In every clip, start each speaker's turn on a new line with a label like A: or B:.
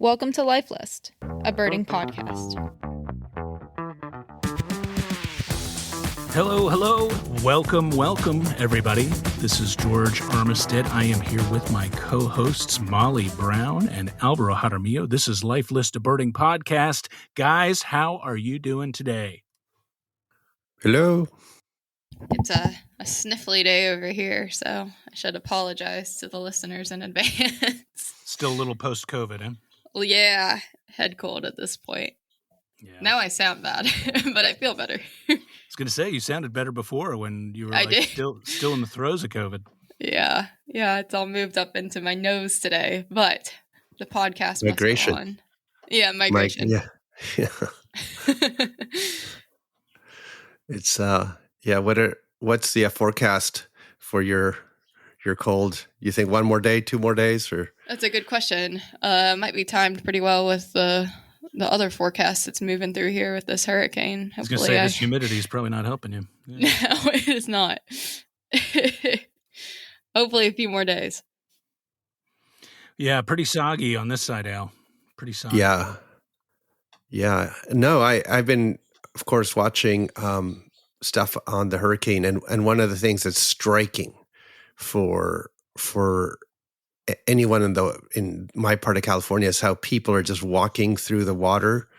A: Welcome to Life List, a birding podcast.
B: Hello. Welcome, everybody. This is George Armistead. I am here with my co-hosts, Molly Brown and Alvaro Jaramillo. This is Life List, a birding podcast. Guys, how are you doing today?
C: Hello.
A: It's a sniffly day over here, so I should apologize to the listeners in advance.
B: Still a little post-COVID, eh?
A: Well, yeah, head cold at this point. Yeah. Now I sound bad, but I feel better.
B: I was going to say, you sounded better before when you were still in the throes of COVID.
A: Yeah, it's all moved up into my nose today, but the podcast
C: migration.
A: Must go on. Yeah, migration.
C: Yeah. It's what's the forecast for your cold? You think 1 more day, 2 more days, or?
A: That's a good question. Might be timed pretty well with the other forecast that's moving through here with this hurricane.
B: I was going to say, this humidity is probably not helping you.
A: Yeah. No, it is not. Hopefully a few more days.
B: Yeah, pretty soggy on this side, Al. Pretty soggy.
C: Yeah. No, I've been, of course, watching stuff on the hurricane, and one of the things that's striking for anyone in my part of California is how people are just walking through the water.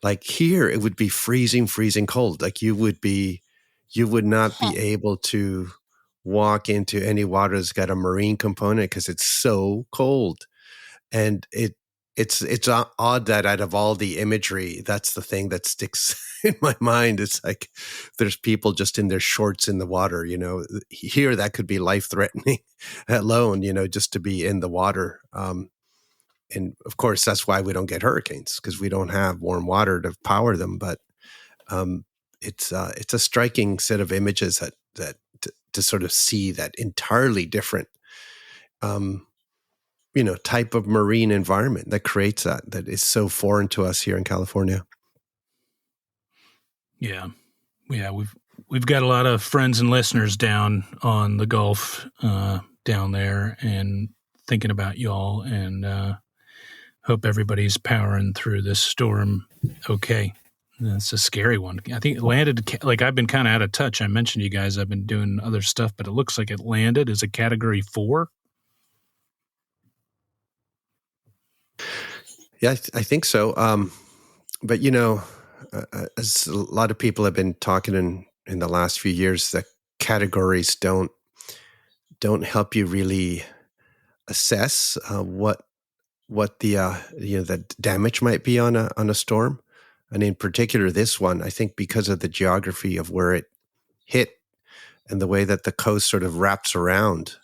C: Like here, it would be freezing cold. Like you would not be able to walk into any water that's got a marine component because it's so cold. And it's odd that out of all the imagery, that's the thing that sticks in my mind. It's like there's people just in their shorts in the water, Here, that could be life-threatening alone, just to be in the water. And of course, that's why we don't get hurricanes, because we don't have warm water to power them. But it's a striking set of images that to sort of see that entirely different type of marine environment that creates that is so foreign to us here in California.
B: Yeah. We've got a lot of friends and listeners down on the Gulf down there, and thinking about y'all, and hope everybody's powering through this storm okay. It's a scary one. I think it landed, like, I've been kind of out of touch. I mentioned you guys, I've been doing other stuff, but it looks like it landed as a Category 4.
C: Yeah, I think so. But as a lot of people have been talking in the last few years, the categories don't help you really assess what the damage might be on a storm, and in particular this one. I think because of the geography of where it hit and the way that the coast sort of wraps around,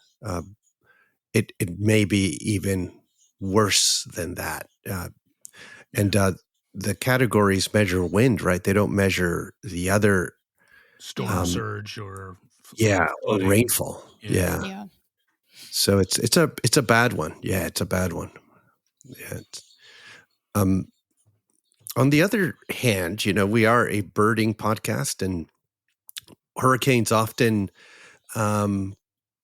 C: it may be even worse than that. And the categories measure wind, right? They don't measure the other
B: storm surge or
C: or rainfall. Yeah. So it's a bad one. Yeah, it's a bad one. Yeah. On the other hand, we are a birding podcast, and hurricanes often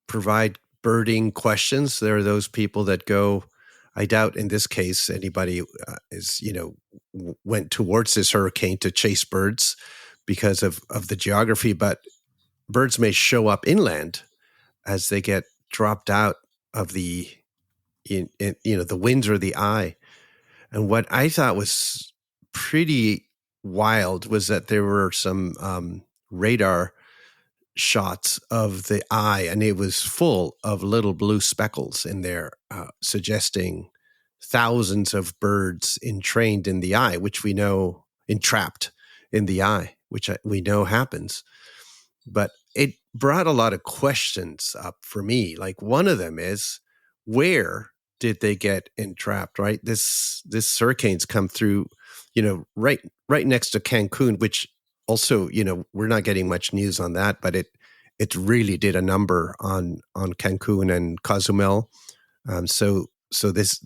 C: provide birding questions. There are those people that go. I doubt in this case anybody went towards this hurricane to chase birds because of the geography, but birds may show up inland as they get dropped out of the winds or the eye. And what I thought was pretty wild was that there were some radar shots of the eye, and it was full of little blue speckles in there, suggesting thousands of birds entrained in the eye, which we know entrapped in the eye, which we know happens. But it brought a lot of questions up for me. Like, one of them is, where did they get entrapped? Right, this hurricane's come through, right next to Cancun, which also, we're not getting much news on that, but it really did a number on Cancun and Cozumel. So the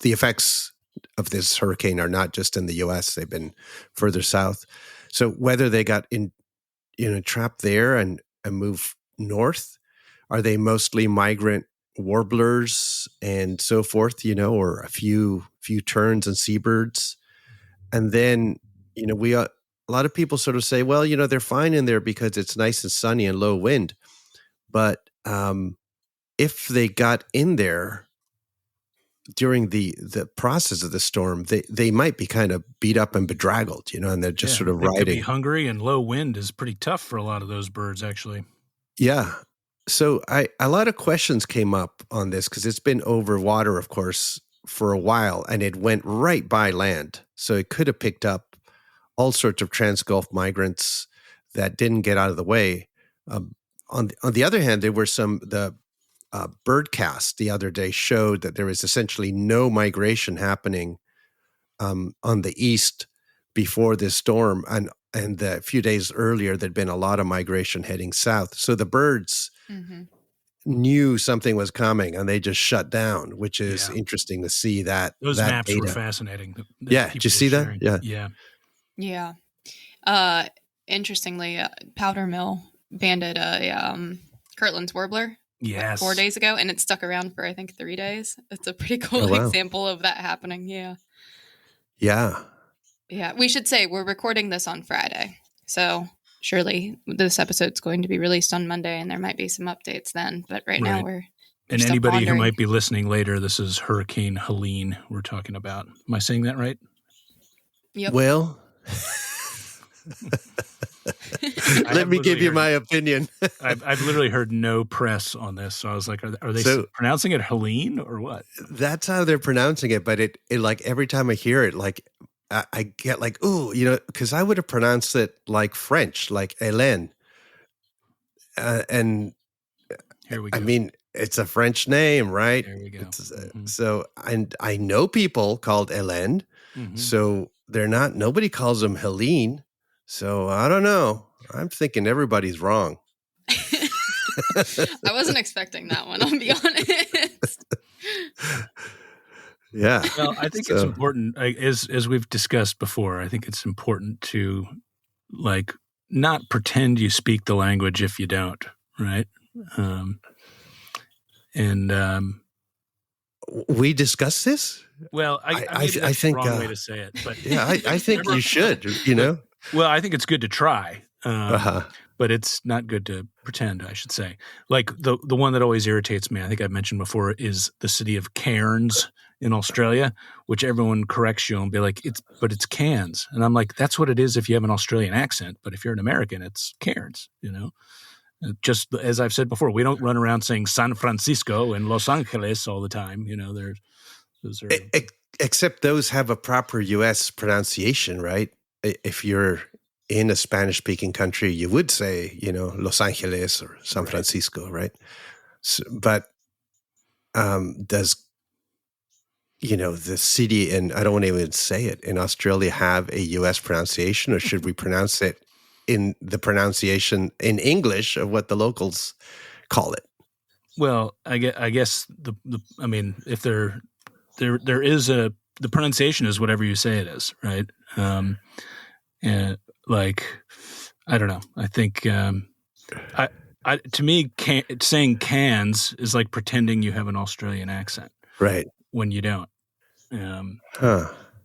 C: effects of this hurricane are not just in the U.S. They've been further south. So whether they got trapped there and move north, are they mostly migrant warblers and so forth, or a few terns and seabirds. And then, a lot of people sort of say, well, they're fine in there because it's nice and sunny and low wind. But if they got in there during the process of the storm, they might be kind of beat up and bedraggled, and they're just sort of
B: they could be
C: riding.
B: hungry, and low wind is pretty tough for a lot of those birds, actually.
C: Yeah. So a lot of questions came up on this because it's been over water, of course, for a while, and it went right by land. So it could have picked up all sorts of trans-Gulf migrants that didn't get out of the way. On the other hand, there were the birdcast the other day showed that there was essentially no migration happening on the east before this storm, and a few days earlier there'd been a lot of migration heading south. So the birds knew something was coming, and they just shut down, which is interesting to see that.
B: Those
C: that
B: maps
C: data
B: were fascinating.
C: Did you see that?
B: Yeah.
A: Interestingly, Powder Mill banded a Kirtland's warbler.
B: Yes.
A: 4 days ago, and it stuck around for I think 3 days. It's a pretty cool example of that happening. Yeah. We should say we're recording this on Friday, so surely this episode's going to be released on Monday, and there might be some updates then. But right now we're
B: and anybody who might be listening later, this is Hurricane Helene we're talking about. Am I saying that right?
A: Yep.
C: Well, let me give you my opinion.
B: I've literally heard no press on this, so I was like, are they pronouncing it Helene or what?
C: That's how they're pronouncing it, but it like every time I hear it, like I get like, ooh, because I would have pronounced it like French, like Helene. And
B: here we go.
C: I mean, it's a French name, right?
B: There we go.
C: So, and I know people called Helene, so nobody calls them Helene. So I don't know. I'm thinking everybody's wrong.
A: I wasn't expecting that one, I'll be honest.
C: Yeah.
B: Well, I think it's important, as we've discussed before, I think it's important to not pretend you speak the language if you don't, right?
C: We discussed this?
B: Well, I think the wrong way to say it, but
C: yeah, I think you should,
B: Well, I think it's good to try, but it's not good to pretend, I should say. Like the one that always irritates me, I think I've mentioned before, is the city of Cairns in Australia, which everyone corrects you and be like, it's Cairns. And I'm like, that's what it is if you have an Australian accent, but if you're an American, it's Cairns, Just as I've said before, we don't run around saying San Francisco and Los Angeles all the time. Those are
C: except those have a proper U.S. pronunciation, right? If you're in a Spanish-speaking country, you would say, Los Angeles or San Francisco, right? So, but does the city, and I don't want to even say it, in Australia have a U.S. pronunciation, or should we pronounce it in the pronunciation in English of what the locals call it?
B: Well, I guess if there is the pronunciation is whatever you say it is, right? And I don't know. I think to me, saying Cairns is like pretending you have an Australian accent,
C: right?
B: When you don't. And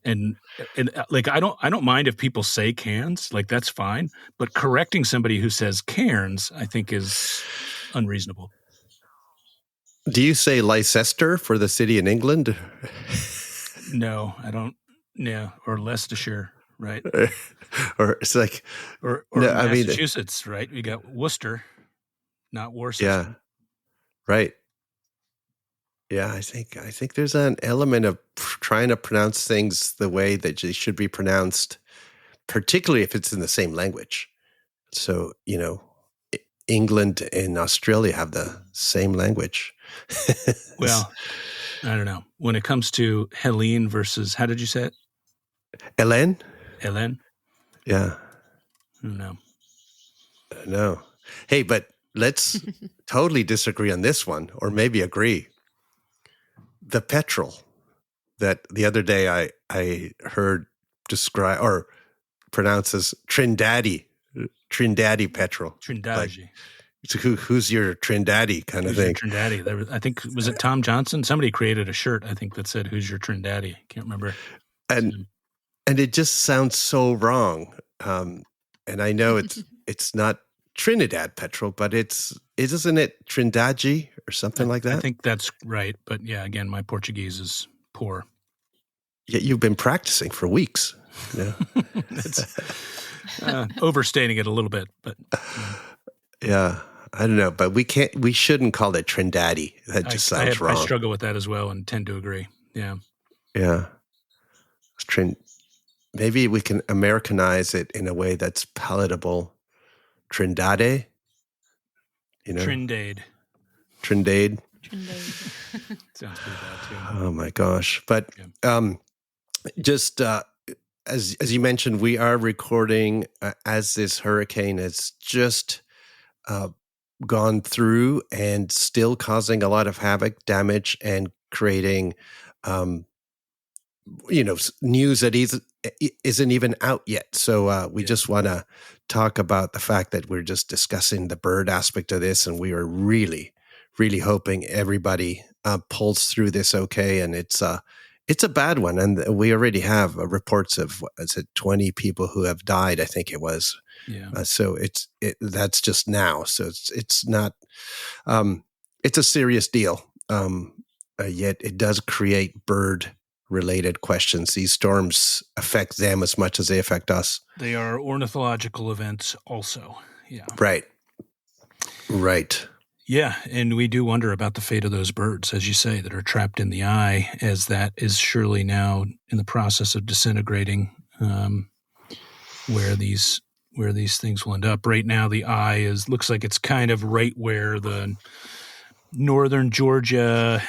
B: I don't mind if people say Cairns, that's fine. But correcting somebody who says Cairns, I think, is unreasonable.
C: Do you say Leicester for the city in England?
B: No, I don't. Yeah, or Leicestershire, right?
C: Or it's like,
B: or no, Massachusetts, right? You got Worcester, not Worcester.
C: Yeah, right. Yeah, I think there's an element of trying to pronounce things the way that they should be pronounced, particularly if it's in the same language. So, England and Australia have the same language.
B: Well, I don't know. When it comes to Helene versus, how did you say it?
C: Helene?
B: Helene?
C: Yeah.
B: I don't know.
C: No. Hey, but let's totally disagree on this one, or maybe agree. The petrel that the other day I heard describe or pronounce as Trindade petrel.
B: Trindade.
C: who's your Trindaddy kind of thing.
B: Who's your Trindaddy? I think, was it Tom Johnson? Somebody created a shirt, I think, that said, "Who's your Trindaddy?" I can't remember.
C: And it just sounds so wrong. And I know it's not Trinidad petrol, but isn't it Trindade or something like that?
B: I think that's right. But yeah, again, my Portuguese is poor.
C: Yeah, you've been practicing for weeks. Yeah.
B: It's overstating it a little bit, but
C: yeah, I don't know, but we shouldn't call it Trindade. That just sounds wrong.
B: I struggle with that as well and tend to agree. Yeah.
C: Yeah. Maybe we can Americanize it in a way that's palatable. Trindade.
B: Trindade.
C: Trindade.
B: Sounds pretty bad too.
C: Oh my gosh. But just as you mentioned, we are recording as this hurricane has just gone through and still causing a lot of havoc, damage, and creating news that isn't even out yet. So we just want to talk about the fact that we're just discussing the bird aspect of this, and we are really, really hoping everybody pulls through this okay. And it's a bad one, and we already have reports of 20 people who have died. I think it was.
B: Yeah.
C: So that's just now. So it's not. It's a serious deal. Yet it does create bird-related questions. These storms affect them as much as they affect us.
B: They are ornithological events also. Yeah.
C: Right.
B: Yeah, and we do wonder about the fate of those birds, as you say, that are trapped in the eye, as that is surely now in the process of disintegrating, where these things will end up. Right now, the eye looks like it's kind of right where the northern Georgia,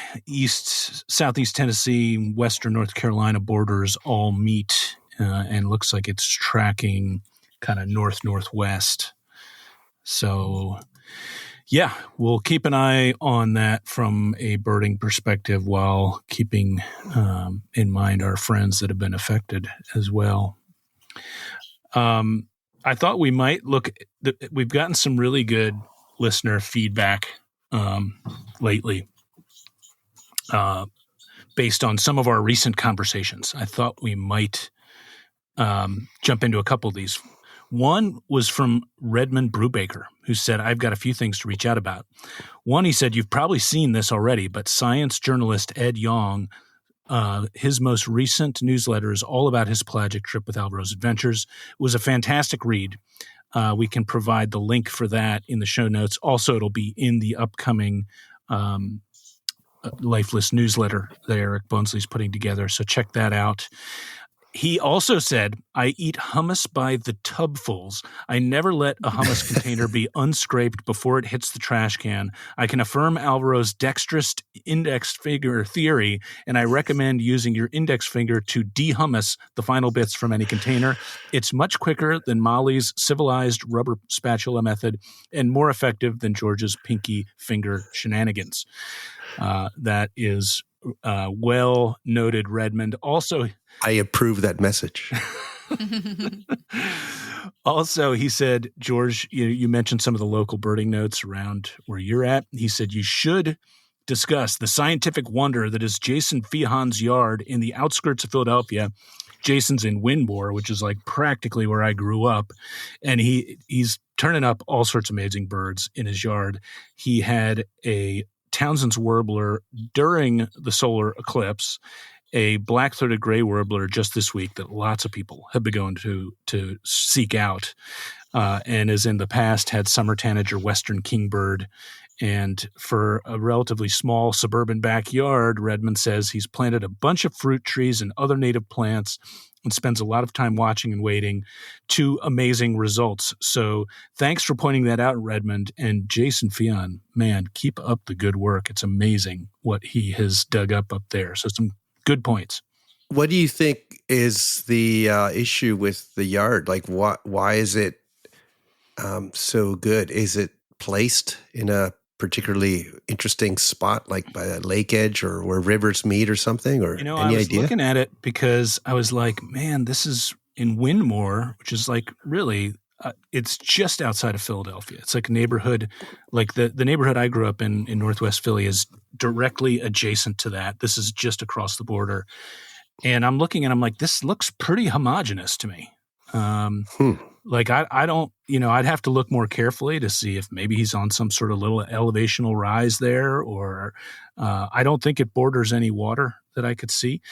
B: southeast Tennessee, western North Carolina borders all meet, and looks like it's tracking kind of northwest. So, yeah, we'll keep an eye on that from a birding perspective while keeping in mind our friends that have been affected as well. I thought we might we've gotten some really good listener feedback lately based on some of our recent conversations. I thought we might jump into a couple of these. One was from Redmond Brubaker, who said, "I've got a few things to reach out about." One, he said, "You've probably seen this already, but science journalist Ed Yong, his most recent newsletter is all about his pelagic trip with Alvaro's Adventures. It was a fantastic read. We can provide the link for that in the show notes. Also, it'll be in the upcoming Lifeless newsletter that Eric Bonesley's putting together, so check that out." He also said, "I eat hummus by the tubfuls. I never let a hummus container be unscraped before it hits the trash can. I can affirm Alvaro's dexterous index finger theory, and I recommend using your index finger to de-hummus the final bits from any container. It's much quicker than Molly's civilized rubber spatula method and more effective than George's pinky finger shenanigans." That is well noted, Redmond. Also,
C: I approve that message.
B: Also, he said, "George, you mentioned some of the local birding notes around where you're at." He said, "You should discuss the scientific wonder that is Jason Feehan's yard in the outskirts of Philadelphia." Jason's in Winmore, which is like practically where I grew up. And he's turning up all sorts of amazing birds in his yard. He had a Townsend's warbler during the solar eclipse, a black-throated gray warbler just this week that lots of people have been going to seek out, and as in the past had summer tanager western kingbird. And for a relatively small suburban backyard, Redmond says he's planted a bunch of fruit trees and other native plants and spends a lot of time watching and waiting to amazing results. So thanks for pointing that out, Redmond. And Jason Feehan, man, keep up the good work. It's amazing what he has dug up there. So some good points.
C: What do you think is the issue with the yard? Like, why is it so good? Is it placed in a particularly interesting spot, like by a lake edge or where rivers meet or something? Or any
B: I was
C: idea?
B: Looking at it because I was like, man, this is in Winmore, which is like really it's just outside of Philadelphia. It's like a neighborhood, like the neighborhood I grew up in Northwest Philly is directly adjacent to that. This is just across the border. And I'm looking and I'm like, this looks pretty homogenous to me. Like I don't, I'd have to look more carefully to see if maybe he's on some sort of little elevational rise there, or I don't think it borders any water that I could see.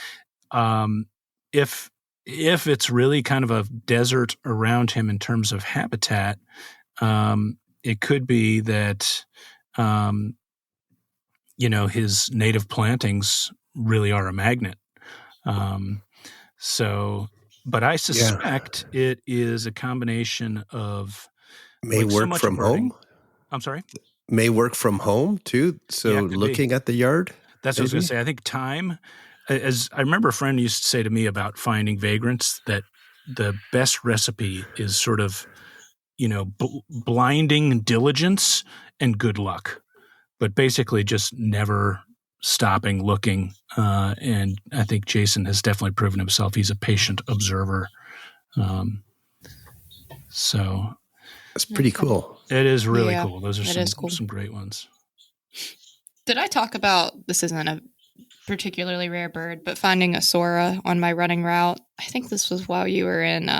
B: If it's really kind of a desert around him in terms of habitat, it could be that, his native plantings really are a magnet. But I suspect it is a combination of
C: may work from home.
B: I'm sorry?
C: May work from home too. So looking at the yard.
B: That's what I was going to say. I think time, as I remember a friend used to say to me about finding vagrants, that the best recipe is sort of, blinding diligence and good luck, but basically just never stopping looking. And I think Jason has definitely proven himself. He's a patient observer. So
C: that's pretty cool.
B: It is really cool. Those are some great ones.
A: Did I talk about, this isn't a particularly rare bird, but finding a sora on my running route? I think this was while you were in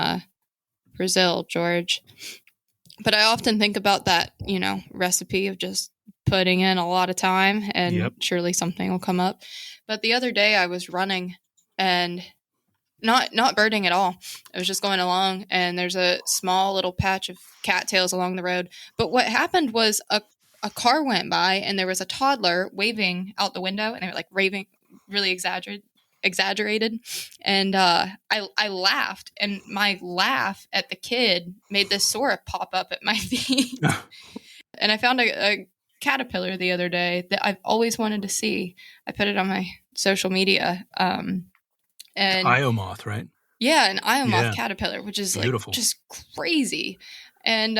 A: Brazil, George. But I often think about that, recipe of just putting in a lot of time and surely something will come up. But the other day I was running and not birding at all. I was just going along and there's a small little patch of cattails along the road. But what happened was a car went by and there was a toddler waving out the window and they were like raving, really exaggerated. And I laughed, and my laugh at the kid made this sora pop up at my feet. And I found a caterpillar the other day that I've always wanted to see. I put it on my social media. And
B: Io moth, right?
A: Yeah, an Io moth caterpillar, which is beautiful. Like just crazy. And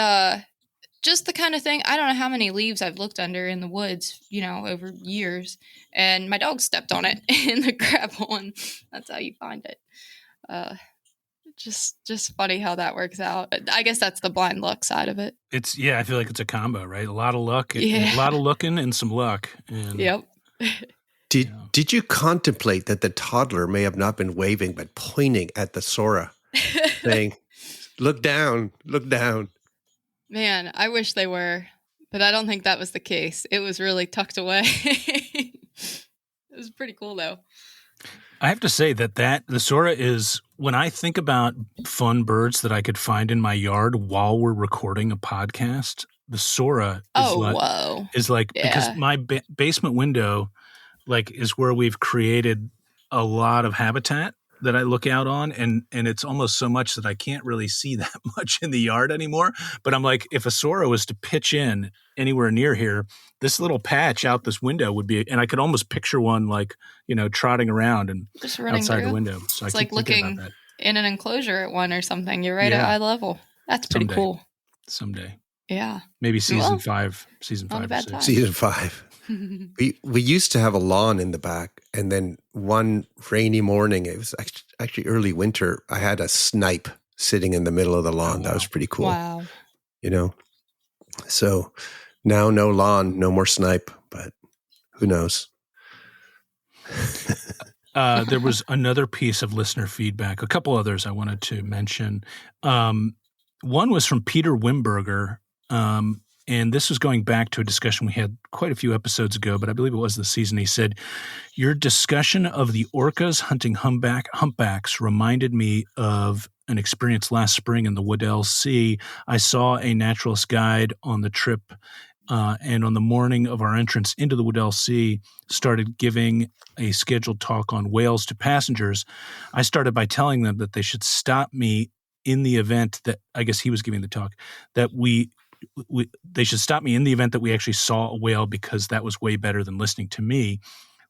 A: just the kind of thing, I don't know how many leaves I've looked under in the woods, over years. And my dog stepped on it in the gravel, and that's how you find it. Just funny how that works out. I guess that's the blind luck side of it.
B: I feel like it's a combo, right? A lot of luck, a lot of looking, and some luck. And,
A: yep.
C: Did you contemplate that the toddler may have not been waving, but pointing at the sora, saying, "Look down, look down"?
A: Man, I wish they were, but I don't think that was the case. It was really tucked away. It was pretty cool, though.
B: I have to say that the sora is, when I think about fun birds that I could find in my yard while we're recording a podcast, the sora is because my basement window is where we've created a lot of habitat that I look out on, and it's almost so much that I can't really see that much in the yard anymore. But I'm like, if a sora was to pitch in anywhere near here, this little patch out this window would be, and I could almost picture one trotting around and
A: just running
B: outside
A: through
B: the window. So
A: it's
B: I
A: like looking in an enclosure at one or something. You're right at eye level. That's pretty cool.
B: Someday.
A: Yeah.
B: Maybe season 5.
C: Season 5. We used to have a lawn in the back, and then one rainy morning, it was actually early winter, I had a snipe sitting in the middle of the lawn. Oh, wow. That was pretty cool.
A: Wow.
C: So now no lawn, no more snipe, but who knows?
B: There was another piece of listener feedback, a couple others I wanted to mention. One was from Peter Wimberger. And this was going back to a discussion we had quite a few episodes ago, but I believe it was this season. He said, your discussion of the orcas hunting humpbacks reminded me of an experience last spring in the Waddell Sea. I saw a naturalist guide on the trip, and on the morning of our entrance into the Waddell Sea, started giving a scheduled talk on whales to passengers. I started by telling them that they should stop me in the event that, I guess he was giving the talk, that they should stop me in the event that we actually saw a whale, because that was way better than listening to me.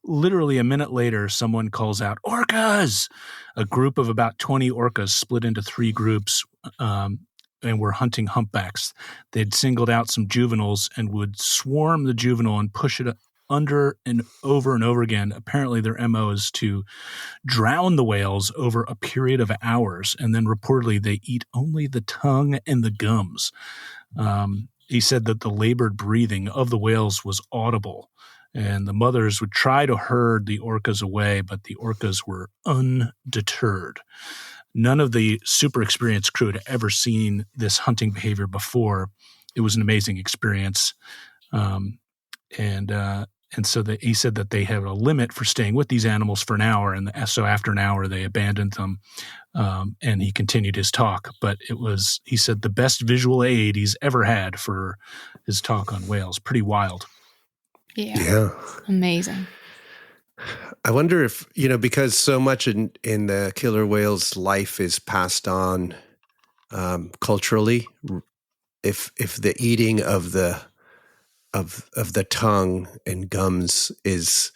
B: Literally a minute later, someone calls out, "Orcas!" A group of about 20 orcas split into 3 groups and were hunting humpbacks. They'd singled out some juveniles and would swarm the juvenile and push it under and over again. Apparently their MO is to drown the whales over a period of hours, and then reportedly they eat only the tongue and the gums. He said that the labored breathing of the whales was audible, and the mothers would try to herd the orcas away, but the orcas were undeterred. None of the super experienced crew had ever seen this hunting behavior before. It was an amazing experience. And so he said that they have a limit for staying with these animals for an hour, and so after an hour they abandoned them. And he continued his talk, but it was, he said, the best visual aid he's ever had for his talk on whales. Pretty wild.
A: Yeah. Amazing.
C: I wonder if, because so much in the killer whale's life is passed on culturally, if the eating of the tongue and gums is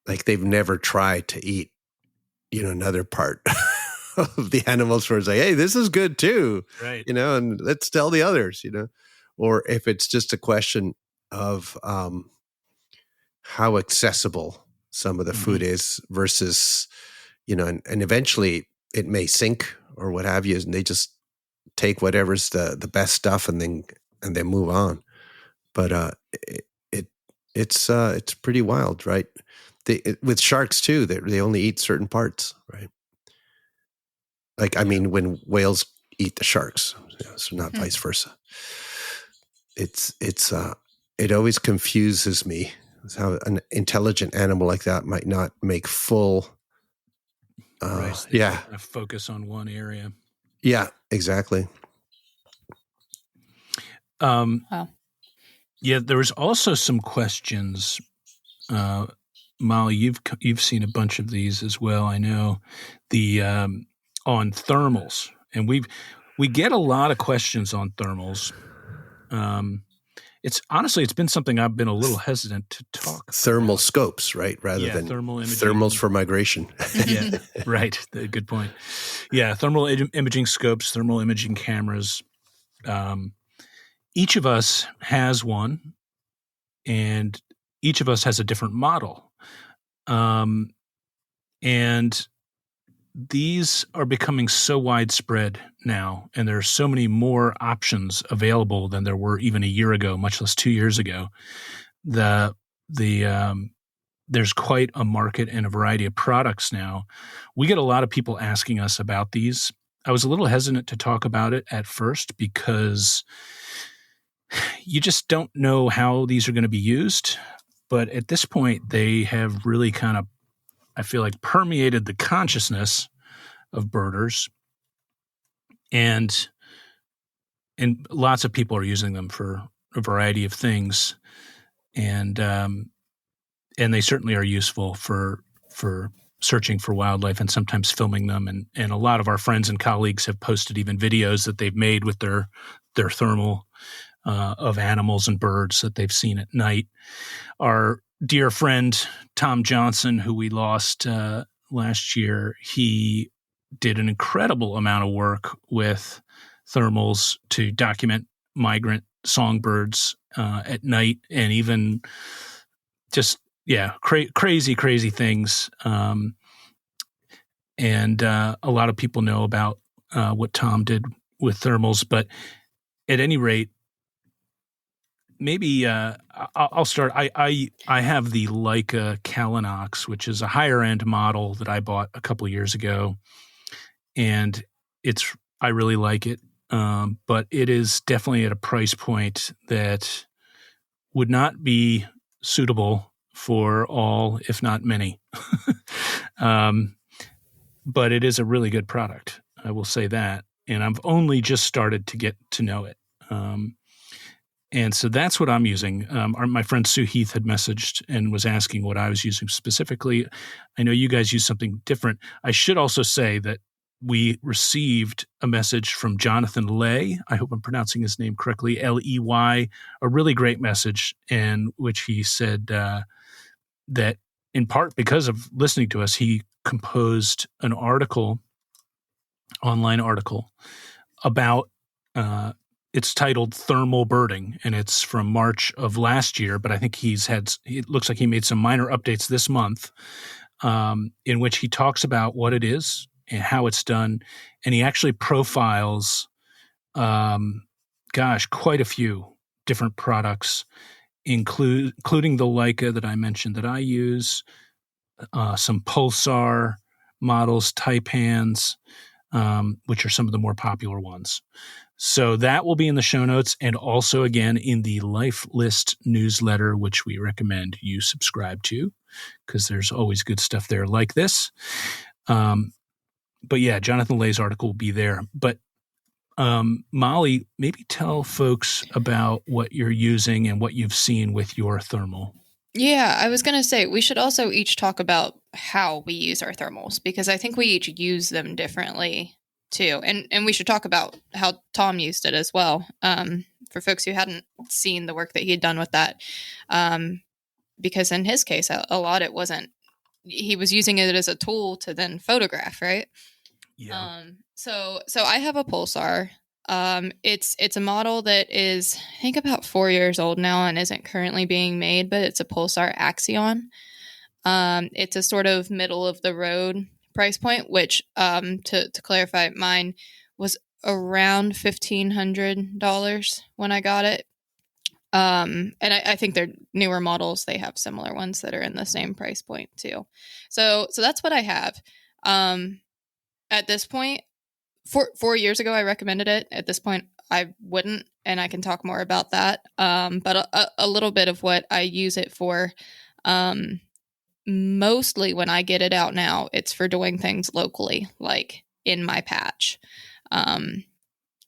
C: like they've never tried to eat, another part of the animals where it's like, hey, this is good too,
B: right?
C: And let's tell the others, or if it's just a question of how accessible some of the food is versus, and eventually it may sink or what have you, and they just take whatever's the best stuff and then move on. But it's pretty wild, right? With sharks too, they only eat certain parts, right? Like, I mean, when whales eat the sharks, so not vice versa. It always confuses me how an intelligent animal like that might not make full.
B: Right.
C: Yeah.
B: Focus on one area.
C: Yeah, exactly.
A: Wow.
B: Yeah, there was also some questions. Molly, you've seen a bunch of these as well. I know the on thermals, and we get a lot of questions on thermals. It's been something I've been a little hesitant to talk.
C: Thermal scopes, right? Rather than
B: thermal imaging.
C: Thermals for migration.
B: Yeah, right. Good point. Yeah, thermal imaging scopes, thermal imaging cameras. Each of us has one, and each of us has a different model. And these are becoming so widespread now, and there are so many more options available than there were even a year ago, much less 2 years ago. There's quite a market and a variety of products now. We get a lot of people asking us about these. I was a little hesitant to talk about it at first because you just don't know how these are going to be used. But at this point, they have really kind of, I feel like, permeated the consciousness of birders, and lots of people are using them for a variety of things, and they certainly are useful for searching for wildlife and sometimes filming them. And a lot of our friends and colleagues have posted even videos that they've made with their thermal of animals and birds that they've seen at night. Our dear friend Tom Johnson, who we lost last year, he did an incredible amount of work with thermals to document migrant songbirds at night, and even just crazy things. And a lot of people know about what Tom did with thermals, but at any rate, maybe I'll start. I have the Leica Kalinox, which is a higher end model that I bought a couple of years ago, and I really like it. But it is definitely at a price point that would not be suitable for all, if not many. But it is a really good product. I will say that. And I've only just started to get to know it. And so that's what I'm using. My friend Sue Heath had messaged and was asking what I was using specifically. I know you guys use something different. I should also say that we received a message from Jonathan Ley. I hope I'm pronouncing his name correctly, Ley, a really great message in which he said that in part because of listening to us, he composed an online article about it's titled Thermal Birding, and it's from March of last year, but I think it looks like he made some minor updates this month, in which he talks about what it is and how it's done. And he actually profiles, quite a few different products, including the Leica that I mentioned that I use, some Pulsar models, Taipans, which are some of the more popular ones. So that will be in the show notes, and also again in the Life List newsletter, which we recommend you subscribe to, because there's always good stuff there like this. But yeah, Jonathan Lay's article will be there. But Molly, maybe tell folks about what you're using and what you've seen with your thermal.
A: Yeah, I was going to say, we should also each talk about how we use our thermals, because I think we each use them differently too. And we should talk about how Tom used it as well, for folks who hadn't seen the work that he had done with that. Because in his case, a lot it wasn't, he was using it as a tool to then photograph, right?
B: Yeah.
A: So I have a Pulsar. It's a model that is, I think, about 4 years old now and isn't currently being made, but it's a Pulsar Axion. It's a sort of middle of the road price point, which, to clarify, mine was around $1,500 when I got it. And I think they're newer models. They have similar ones that are in the same price point too. So that's what I have. At this point, 4 years ago, I recommended it. At this point, I wouldn't, and I can talk more about that. But a little bit of what I use it for, mostly when I get it out now, it's for doing things locally, like in my patch.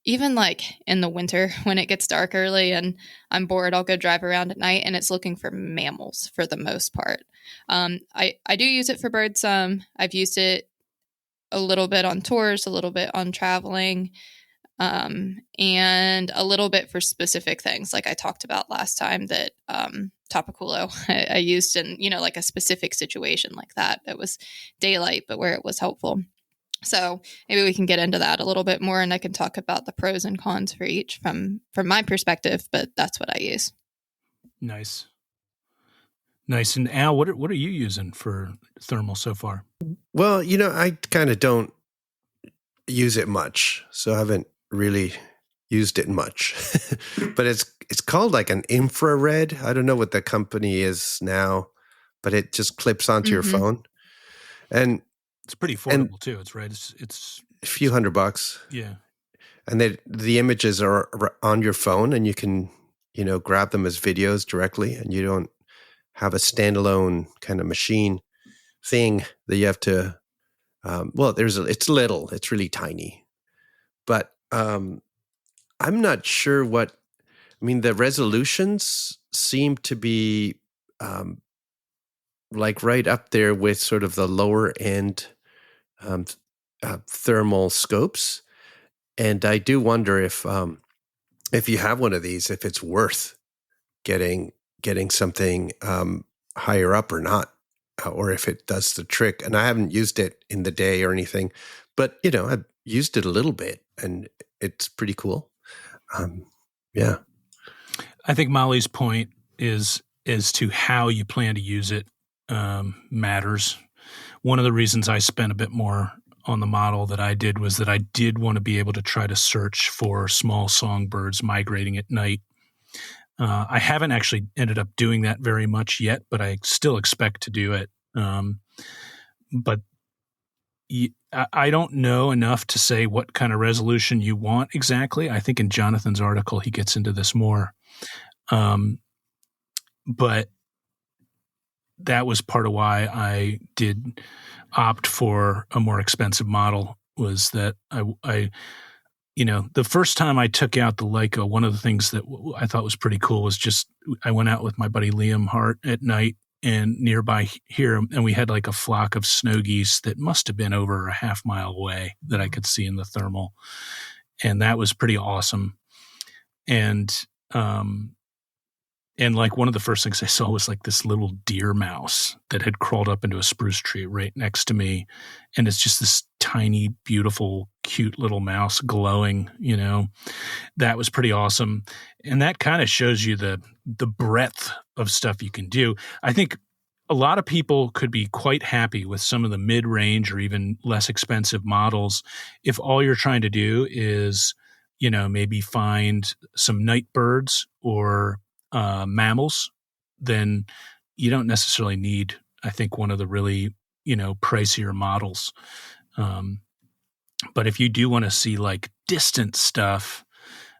A: Even like in the winter when it gets dark early and I'm bored, I'll go drive around at night, and it's looking for mammals for the most part. I do use it for birds some. I've used it a little bit on tours, a little bit on traveling, and a little bit for specific things. Like I talked about last time that Topiculo I used in, like a specific situation like that. It was daylight, but where it was helpful. So maybe we can get into that a little bit more, and I can talk about the pros and cons for each from my perspective, but that's what I use.
B: Nice. And Al, what are you using for thermal so far?
C: Well, I kind of don't use it much, so I haven't really used it much. But it's called like an infrared. I don't know what the company is now, but it just clips onto your phone, and
B: it's pretty affordable too. It's right. It's
C: a few $100.
B: Yeah,
C: and the images are on your phone, and you can grab them as videos directly, and you don't have a standalone kind of machine thing that you have to. It's little. It's really tiny, but I'm not sure what. I mean, the resolutions seem to be like right up there with sort of the lower end thermal scopes, and I do wonder if you have one of these, if it's worth getting something higher up or not, or if it does the trick. And I haven't used it in the day or anything, but I've used it a little bit, and it's pretty cool. Yeah.
B: I think Molly's point is as to how you plan to use it matters. One of the reasons I spent a bit more on the model that I did was that I did want to be able to try to search for small songbirds migrating at night. I haven't actually ended up doing that very much yet, but I still expect to do it. But I don't know enough to say what kind of resolution you want exactly. I think in Jonathan's article, he gets into this more. But that was part of why I did opt for a more expensive model, was that I the first time I took out the Leica, one of the things that I thought was pretty cool was just I went out with my buddy Liam Hart at night and nearby here, and we had like a flock of snow geese that must have been over a half mile away that I could see in the thermal. And that was pretty awesome. And like one of the first things I saw was like this little deer mouse that had crawled up into a spruce tree right next to me. And it's just this tiny, beautiful, cute little mouse glowing, that was pretty awesome. And that kind of shows you the breadth of stuff you can do. I think a lot of people could be quite happy with some of the mid-range or even less expensive models if all you're trying to do is, maybe find some night birds or mammals. Then you don't necessarily need, I think, one of the really, pricier models. But if you do want to see like distant stuff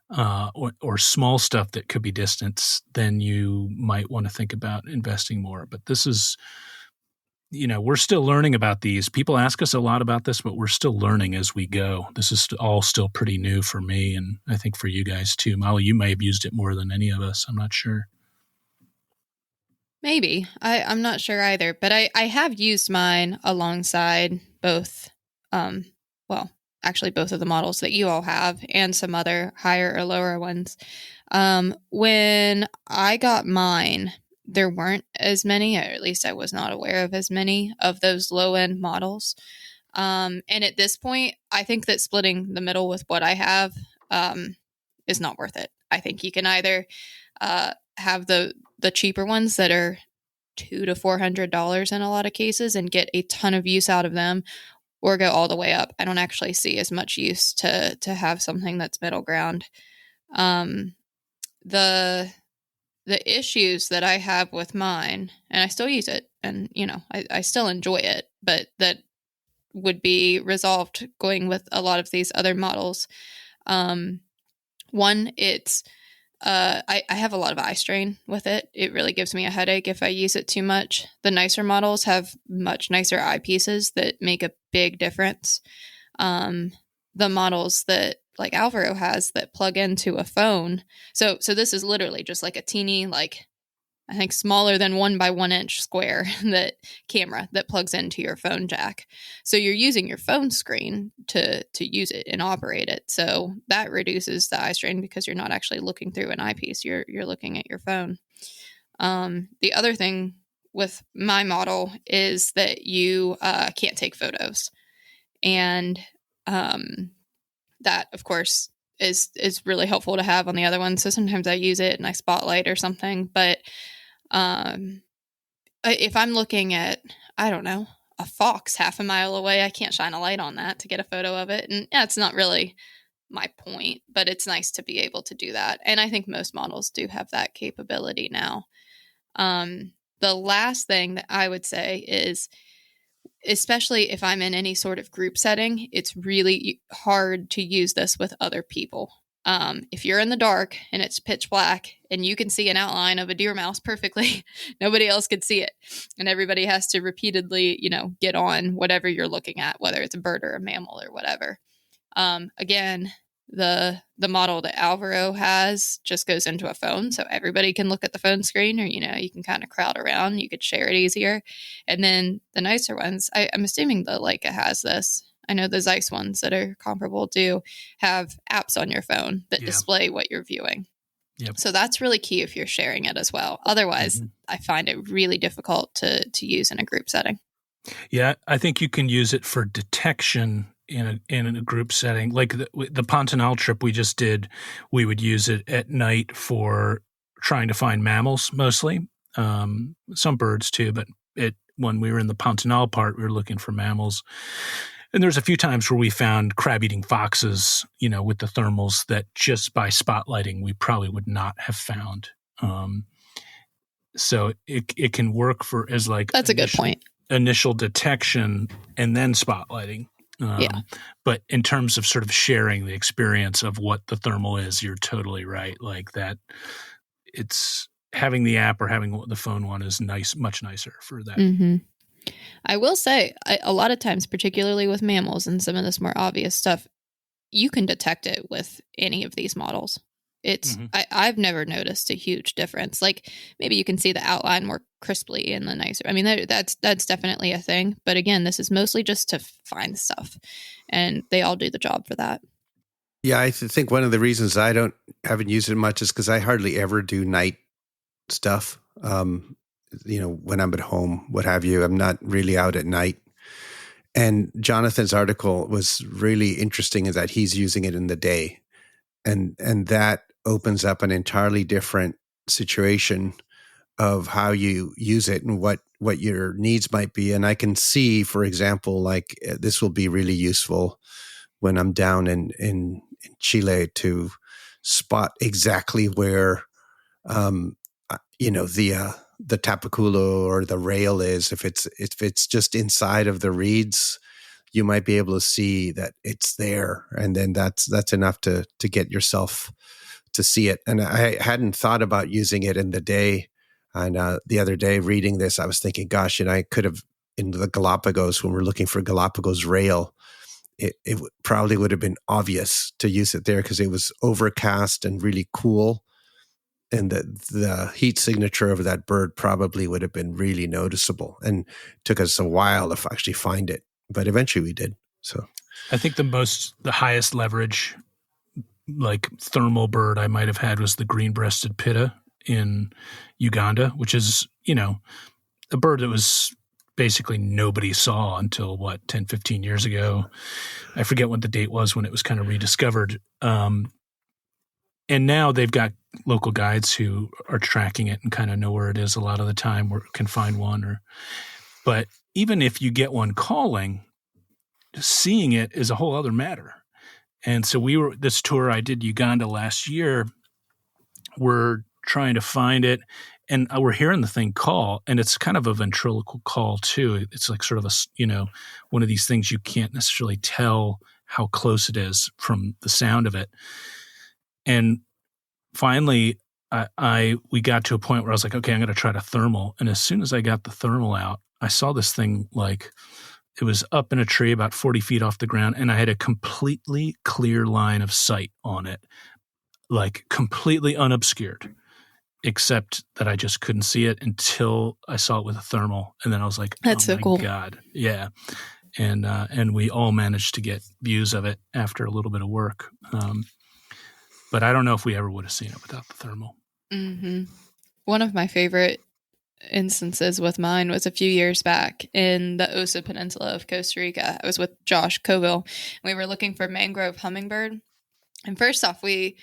B: or small stuff that could be distance, then you might want to think about investing more. But this is, we're still learning about these. People ask us a lot about this, but we're still learning as we go. This is all still pretty new for me, and I think for you guys too. Molly, you may have used it more than any of us. I'm not sure.
A: Maybe. I'm not sure either, but I have used mine alongside both, actually both of the models that you all have and some other higher or lower ones. When I got mine, there weren't as many, or at least I was not aware of as many of those low-end models. And at this point, I think that splitting the middle with what I have is not worth it. I think you can either have the cheaper ones that are $200 to $400 in a lot of cases and get a ton of use out of them, or go all the way up. I don't actually see as much use to have something that's middle ground. The issues that I have with mine, and I still use it, and I still enjoy it, but that would be resolved going with a lot of these other models. One, it's I have a lot of eye strain with it. It really gives me a headache if I use it too much. The nicer models have much nicer eyepieces that make a big difference. The models that like Alvaro has that plug into a phone. So this is literally just like a teeny, like I think smaller than 1 by 1 inch square that camera that plugs into your phone jack. So you're using your phone screen to use it and operate it. So that reduces the eye strain because you're not actually looking through an eyepiece. You're looking at your phone. The other thing with my model is that you can't take photos. And that, of course, is really helpful to have on the other one. So sometimes I use it and I spotlight or something. But if I'm looking at, I don't know, a fox half a mile away, I can't shine a light on that to get a photo of it. And it's not really my point, but it's nice to be able to do that. And I think most models do have that capability now. The last thing that I would say is, especially if I'm in any sort of group setting, it's really hard to use this with other people. If you're in the dark and it's pitch black and you can see an outline of a deer mouse perfectly, nobody else could see it. And everybody has to repeatedly, get on whatever you're looking at, whether it's a bird or a mammal or whatever. Again, the model that Alvaro has just goes into a phone, so everybody can look at the phone screen, or you can kind of crowd around. You could share it easier. And then the nicer ones, I'm assuming the Leica has this. I know the Zeiss ones that are comparable do have apps on your phone that display what you're viewing. Yep. So that's really key if you're sharing it as well. Otherwise, I find it really difficult to use in a group setting.
B: Yeah, I think you can use it for detection in a group setting. Like the Pantanal trip we just did, we would use it at night for trying to find mammals mostly. Some birds too, but when we were in the Pantanal part, we were looking for mammals. And there's a few times where we found crab-eating foxes, with the thermals that just by spotlighting we probably would not have found. So it can work for as like
A: that's a good point.
B: Initial detection and then spotlighting. But in terms of sort of sharing the experience of what the thermal is, you're totally right. Like that, it's having the app or having the phone one is nice, much nicer for that.
A: Mm-hmm. I will say, a lot of times, particularly with mammals and some of this more obvious stuff, you can detect it with any of these models. It's I've never noticed a huge difference. Like maybe you can see the outline more crisply in the nicer. I mean, that's definitely a thing. But again, this is mostly just to find stuff, and they all do the job for that.
C: Yeah, I think one of the reasons I haven't used it much is because I hardly ever do night stuff. When I'm at home, what have you, I'm not really out at night. And Jonathan's article was really interesting in that he's using it in the day. And that opens up an entirely different situation of how you use it and what your needs might be. And I can see, for example, like this will be really useful when I'm down in Chile to spot exactly where, the tapaculo or the rail is. If it's just inside of the reeds, you might be able to see that it's there, and then that's enough to get yourself to see it. And I hadn't thought about using it in the day. And the other day reading this, I was thinking, gosh, I could have, in the Galapagos, when we're looking for Galapagos rail, it probably would have been obvious to use it there because it was overcast and really cool. And the heat signature of that bird probably would have been really noticeable, and took us a while to actually find it. But eventually we did. So
B: I think the highest leverage, like thermal bird I might have had was the green-breasted pitta in Uganda, which is, a bird that was basically nobody saw until 10, 15 years ago. I forget what the date was when it was kind of rediscovered. And now they've got local guides who are tracking it and kind of know where it is a lot of the time, or can find one. But even if you get one calling, seeing it is a whole other matter. And so this tour I did Uganda last year, we're trying to find it, and we're hearing the thing call, and it's kind of a ventriloquial call too. It's like sort of one of these things you can't necessarily tell how close it is from the sound of it. And finally, we got to a point where I was like, okay, I'm going to try to thermal. And as soon as I got the thermal out, I saw this thing, like it was up in a tree about 40 feet off the ground, and I had a completely clear line of sight on it, like completely unobscured, except that I just couldn't see it until I saw it with a thermal. And then I was like,
A: that's so cool.
B: God. Yeah. And we all managed to get views of it after a little bit of work. But I don't know if we ever would have seen it without the thermal.
A: Mm-hmm. One of my favorite instances with mine was a few years back in the Osa Peninsula of Costa Rica. I was with Josh Coville, and we were looking for mangrove hummingbird. And first off, we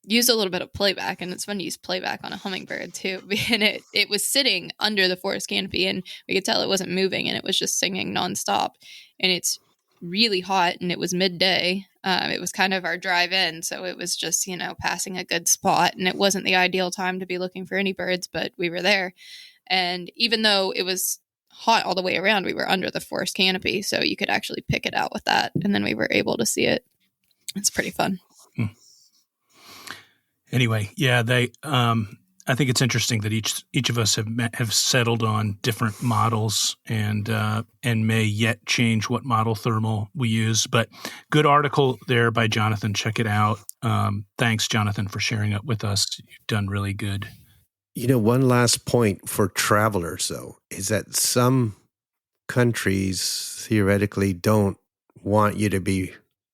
A: used a little bit of playback, and it's fun to use playback on a hummingbird too. And it was sitting under the forest canopy, and we could tell it wasn't moving, and it was just singing nonstop. And it's really hot, and it was midday. It was kind of our drive in, so it was just, passing a good spot, and it wasn't the ideal time to be looking for any birds, but we were there. And even though it was hot all the way around, we were under the forest canopy, so you could actually pick it out with that, and then we were able to see it. It's pretty fun.
B: Anyway, yeah, I think it's interesting that each of us have settled on different models and may yet change what model thermal we use. But good article there by Jonathan. Check it out. Thanks, Jonathan, for sharing it with us. You've done really good.
C: One last point for travelers, though, is that some countries theoretically don't want you to be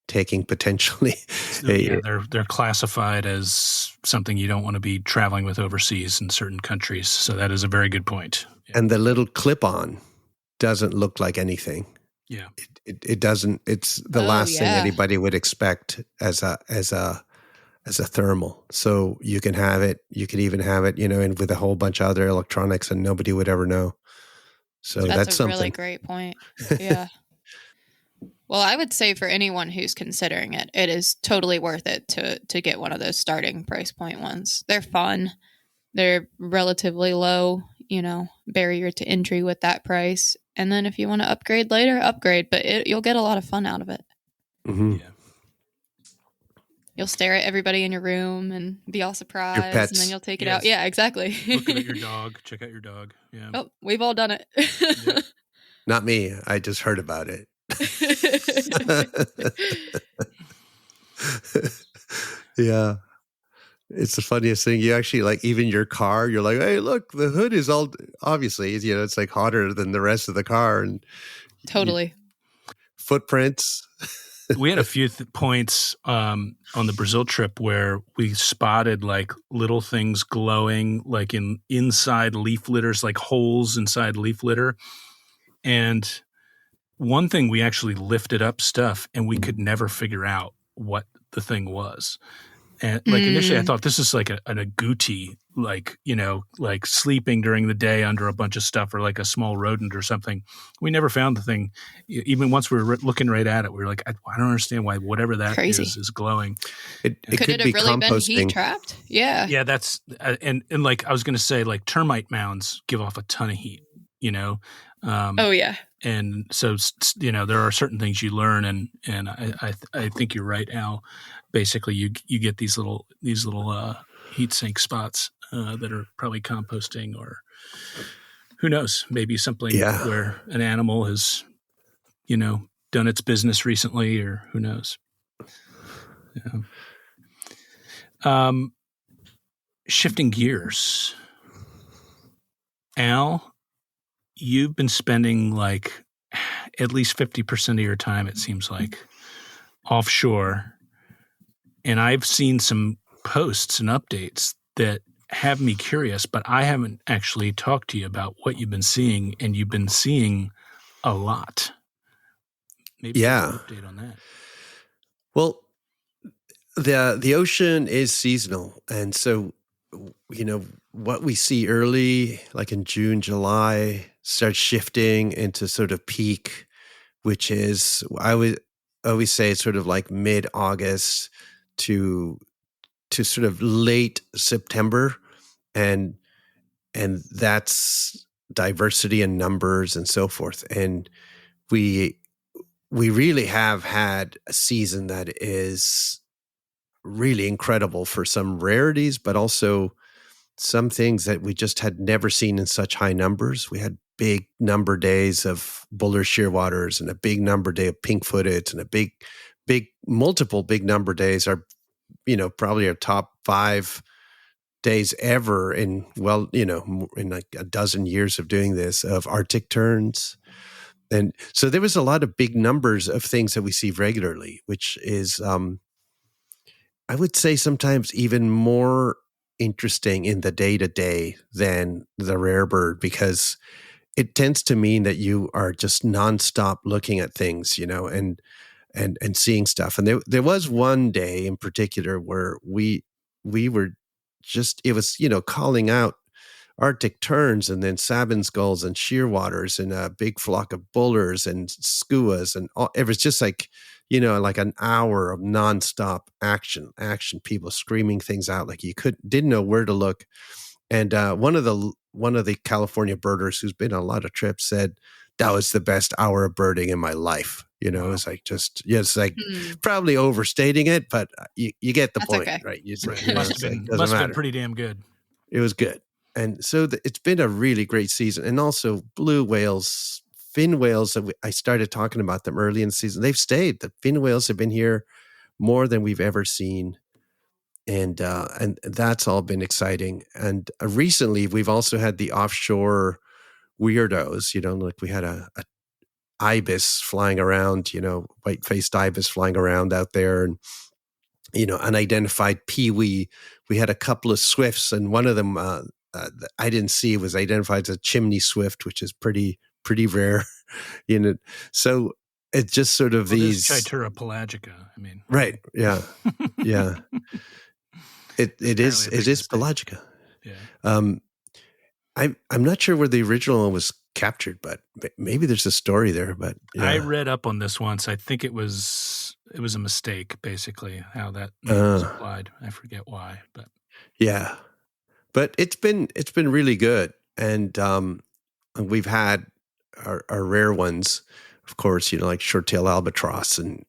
C: taking potentially.
B: They're classified as something you don't want to be traveling with overseas in certain countries. So that is a very good point.
C: Yeah. And the little clip-on doesn't look like anything.
B: Yeah,
C: it doesn't. It's the last thing anybody would expect as a thermal. So you can have it. You could even have it, and with a whole bunch of other electronics, and nobody would ever know. So that's
A: a
C: something.
A: Really great point. Yeah. Well, I would say for anyone who's considering it, it is totally worth it to get one of those starting price point ones. They're fun. They're relatively low, barrier to entry with that price. And then if you want to upgrade later, upgrade. But you'll get a lot of fun out of it.
C: Mm-hmm. Yeah.
A: You'll stare at everybody in your room and be all surprised.
C: Your pets.
A: And then you'll take it out. Yeah, exactly.
B: Looking at your dog. Check out your dog. Yeah.
A: Oh, we've all done it.
C: Yeah. Not me. I just heard about it. Yeah, it's the funniest thing. You actually, even your car, you're like, hey, look, the hood is all, obviously, it's like hotter than the rest of the car. And
A: totally.
C: Footprints.
B: We had a few points on the Brazil trip where we spotted little things glowing inside leaf litters, like holes inside leaf litter. And one thing, we actually lifted up stuff and we could never figure out what the thing was. And like initially I thought this is like an agouti, like, like sleeping during the day under a bunch of stuff, or like a small rodent or something. We never found the thing. Even once we were looking right at it, we were like, I don't understand why whatever that is glowing.
C: It
A: could it have really been heat trapped? Yeah.
B: Yeah, that's and like I was going to say, like termite mounds give off a ton of heat,
A: oh yeah.
B: And so, there are certain things you learn, and I think you're right, Al. Basically, you get these little heat sink spots that are probably composting, or who knows, maybe something where an animal has, done its business recently, or who knows. Yeah. Shifting gears, Al, you've been spending like at least 50% of your time, it seems like, offshore. And I've seen some posts and updates that have me curious, but I haven't actually talked to you about what you've been seeing, and you've been seeing a lot. Maybe an update on that.
C: Well, the ocean is seasonal, and so what we see early, like in June, July, starts shifting into sort of peak, which is, I would always say, it's sort of like mid-August to sort of late September, and that's diversity in numbers and so forth. And we really have had a season that is really incredible for some rarities, but also some things that we just had never seen in such high numbers. We had big number days of buller shearwaters, and a big number day of pink-footed, and a big multiple big number days are, probably our top 5 days ever in like a dozen years of doing this, of Arctic terns. And so there was a lot of big numbers of things that we see regularly, which is, I would say, sometimes even more interesting in the day-to-day than the rare bird, because it tends to mean that you are just nonstop looking at things, and seeing stuff. And there was one day in particular where we were just, it was, calling out Arctic terns, and then Sabin's gulls and shearwaters, and a big flock of bullers and skuas, and it was just like, like an hour of nonstop action, people screaming things out like you didn't know where to look. And one of the California birders who's been on a lot of trips said that was the best hour of birding in my life. Wow. It's like it's like probably overstating it, but you get the point, okay. Right?
B: Must have been pretty damn good.
C: It was good. And so it's been a really great season. And also blue whales, fin whales, I started talking about them early in the season. They've stayed. The fin whales have been here more than we've ever seen. And that's all been exciting. And recently we've also had the offshore weirdos, like we had a ibis flying around, white-faced ibis flying around out there, and, unidentified peewee. We had a couple of swifts, and one of them, I didn't see, was identified as a chimney swift, which is pretty rare. So it's just sort of these
B: Chitura pelagica. I mean,
C: right? Yeah, yeah. It is pelagica.
B: Yeah.
C: I'm not sure where the original one was captured, but maybe there's a story there. But yeah.
B: I read up on this once. I think it was a mistake, basically, how that was applied. I forget why, but
C: yeah. But it's been really good, and we've had our rare ones, of course, like short-tailed albatross, and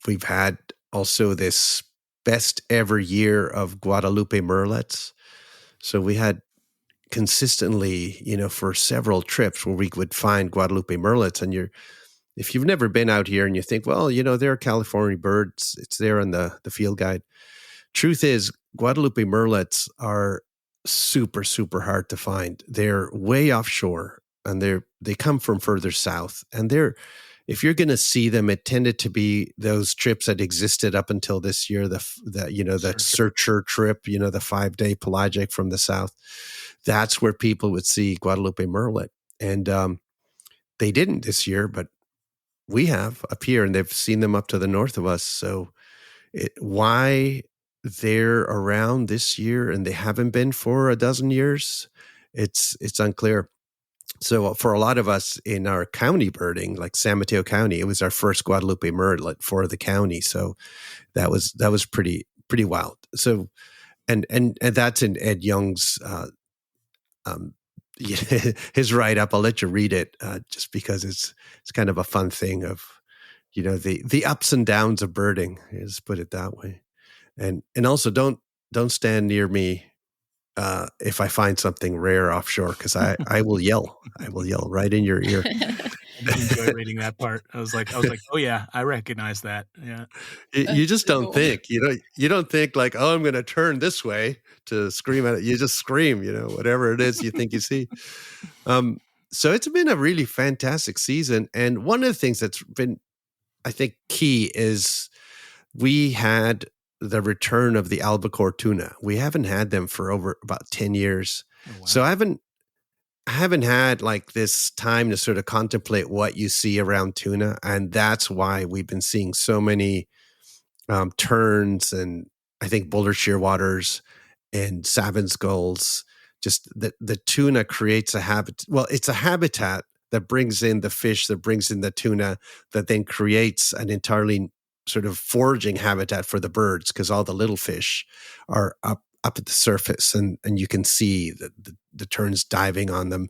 C: we've had also this best ever year of Guadalupe merlets. So we had consistently, for several trips where we would find Guadalupe merlets, and if you've never been out here and you think, well, they're California birds, it's there on the field guide. Truth is, Guadalupe merlets are super, super hard to find. They're way offshore, and they come from further south. And if you're going to see them, it tended to be those trips that existed up until this year, the searcher trip, the 5-day pelagic from the south. That's where people would see Guadalupe merlet. And they didn't this year, but we have up here, and they've seen them up to the north of us. So why they're around this year and they haven't been for a dozen years, it's unclear. So for a lot of us in our county birding, like San Mateo County, it was our first Guadalupe murrelet for the county. So that was pretty wild. So and that's in Ed Young's his write up. I'll let you read it just because it's kind of a fun thing of the ups and downs of birding. Let's put it that way. And also don't stand near me if I find something rare offshore, because I will yell. I will yell right in your ear.
B: I enjoy reading that part. I was like, oh yeah, I recognize that. Yeah.
C: You just don't think, you don't think like, oh, I'm going to turn this way to scream at it. You just scream, whatever it is you think you see. So it's been a really fantastic season. And one of the things that's been, I think, key is we had the return of the albacore tuna. We haven't had them for over about 10 years. Oh, wow. So I haven't had like this time to sort of contemplate what you see around tuna. And that's why we've been seeing so many terns, and I think boulder shearwaters and Savins gulls. Just the tuna creates a habit. Well, it's a habitat that brings in the fish, that brings in the tuna, that then creates an entirely sort of foraging habitat for the birds, because all the little fish are up at the surface, and you can see the terns diving on them,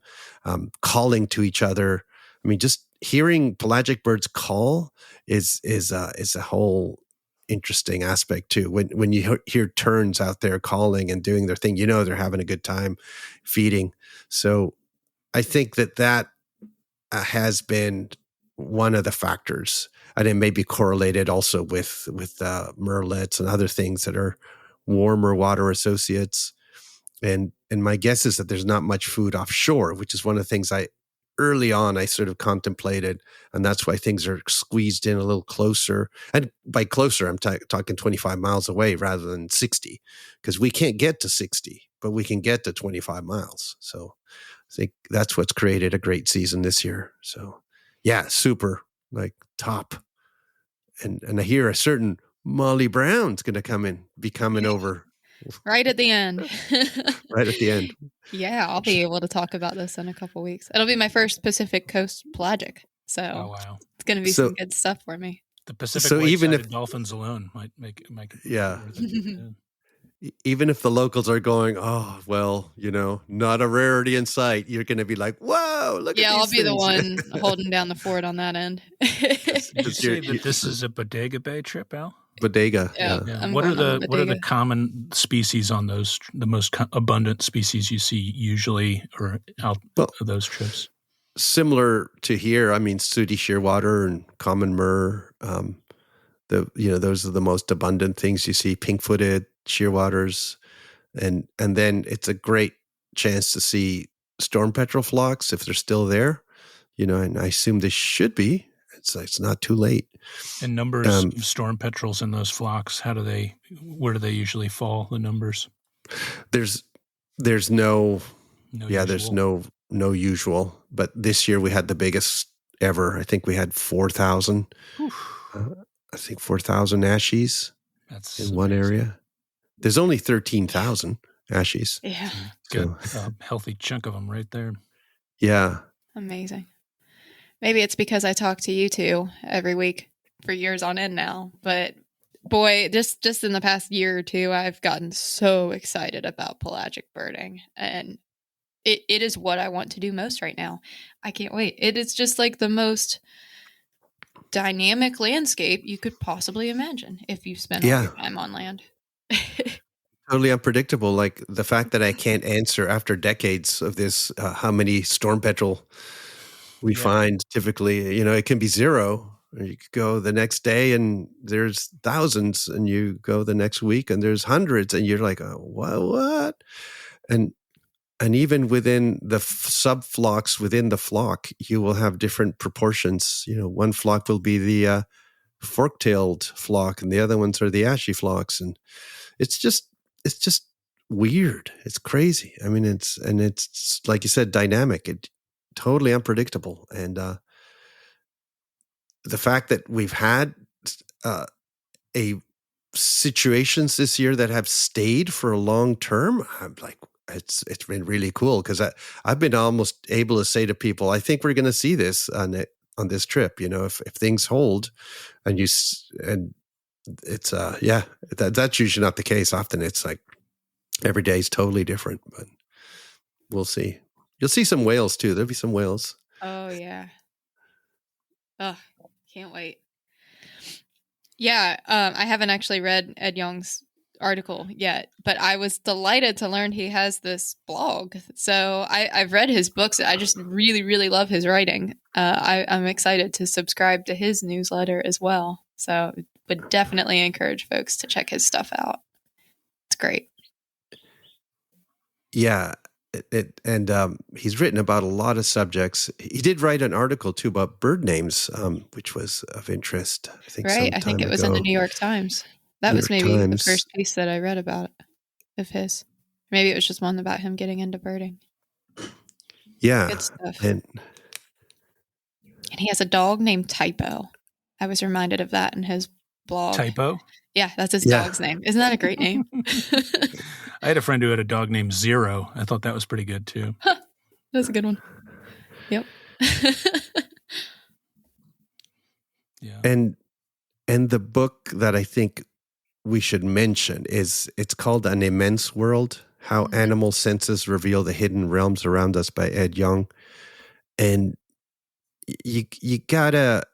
C: calling to each other. I mean, just hearing pelagic birds call is a whole interesting aspect too. When you hear terns out there calling and doing their thing, they're having a good time feeding. So I think that has been one of the factors, and it may be correlated also with murrelets and other things that are warmer water associates. And my guess is that there's not much food offshore, which is one of the things early on I sort of contemplated, and that's why things are squeezed in a little closer. And by closer, I'm talking 25 miles away rather than 60, because we can't get to 60, but we can get to 25 miles. So I think that's what's created a great season this year. So yeah, super, like top. And I hear a certain Molly Brown's going to be coming over.
A: Right at the end.
C: Right at the end.
A: Yeah, I'll be able to talk about this in a couple weeks. It'll be my first Pacific Coast pelagic. So
B: wow.
A: It's going to be some good stuff for me.
B: The Pacific white-sided dolphins alone might make
C: yeah. Even if the locals are going, oh, well, not a rarity in sight, you're going to be like, whoa, look at these
A: I'll be
C: things.
A: the one holding down the fort on that end.
B: Did you say that this is a Bodega Bay trip, Al?
C: Bodega.
B: Yeah. What are the common species on those, the most abundant species you see usually or out of those trips?
C: Similar to here, I mean, sooty shearwater and common murre. Those are the most abundant things you see. Pink-footed shearwaters, and then it's a great chance to see storm petrel flocks if they're still there. And I assume they should be. It's not too late.
B: And numbers of storm petrels in those flocks, where do they usually fall? The numbers?
C: There's no usual. But this year we had the biggest ever. I think we had 4,000. I think 4,000 ashies in one area. There's only 13,000 ashies.
A: Yeah.
B: Good. A healthy chunk of them right there.
C: Yeah.
A: Amazing. Maybe it's because I talk to you two every week for years on end now. But boy, just in the past year or two, I've gotten so excited about pelagic birding. And it is what I want to do most right now. I can't wait. It is just like the most dynamic landscape you could possibly imagine if you spend all your time on land.
C: Totally unpredictable. Like the fact that I can't answer after decades of this, how many storm petrel we find typically, it can be zero. Or you could go the next day and there's thousands, and you go the next week and there's hundreds, and you're like, oh, what? And even within the sub flocks within the flock, you will have different proportions. One flock will be the fork-tailed flock, and the other ones are the ashy flocks, and it's just weird. It's crazy. I mean, it's like you said, dynamic. It totally unpredictable, and the fact that we've had a situations this year that have stayed for a long term, I'm like, it's been really cool, because I've been almost able to say to people, I think we're going to see this on this trip. If things hold, and it's that's usually not the case. Often it's like every day is totally different, but we'll see. You'll see some whales too. There'll be some whales.
A: Oh yeah. Oh, can't wait. Yeah, I haven't actually read Ed Young's article yet, but I was delighted to learn he has this blog. So I've read his books. I just really, really love his writing. I'm excited to subscribe to his newsletter as well. So would definitely encourage folks to check his stuff out. It's great.
C: Yeah. He's written about a lot of subjects. He did write an article too about bird names, which was of interest. I think
A: right. I think it was in the New York Times. That was maybe the first piece that I read about of his. Maybe it was just one about him getting into birding.
C: Yeah,
A: good stuff. And he has a dog named Typo. I was reminded of that in his blog.
B: Typo?
A: Yeah, that's his dog's name. Isn't that a great name?
B: I had a friend who had a dog named Zero. I thought that was pretty good too.
A: That's a good one. Yep.
C: Yeah. And the book that I think we should mention it's called An Immense World: How Animal Senses Reveal the Hidden Realms Around Us, by Ed Young. And you gotta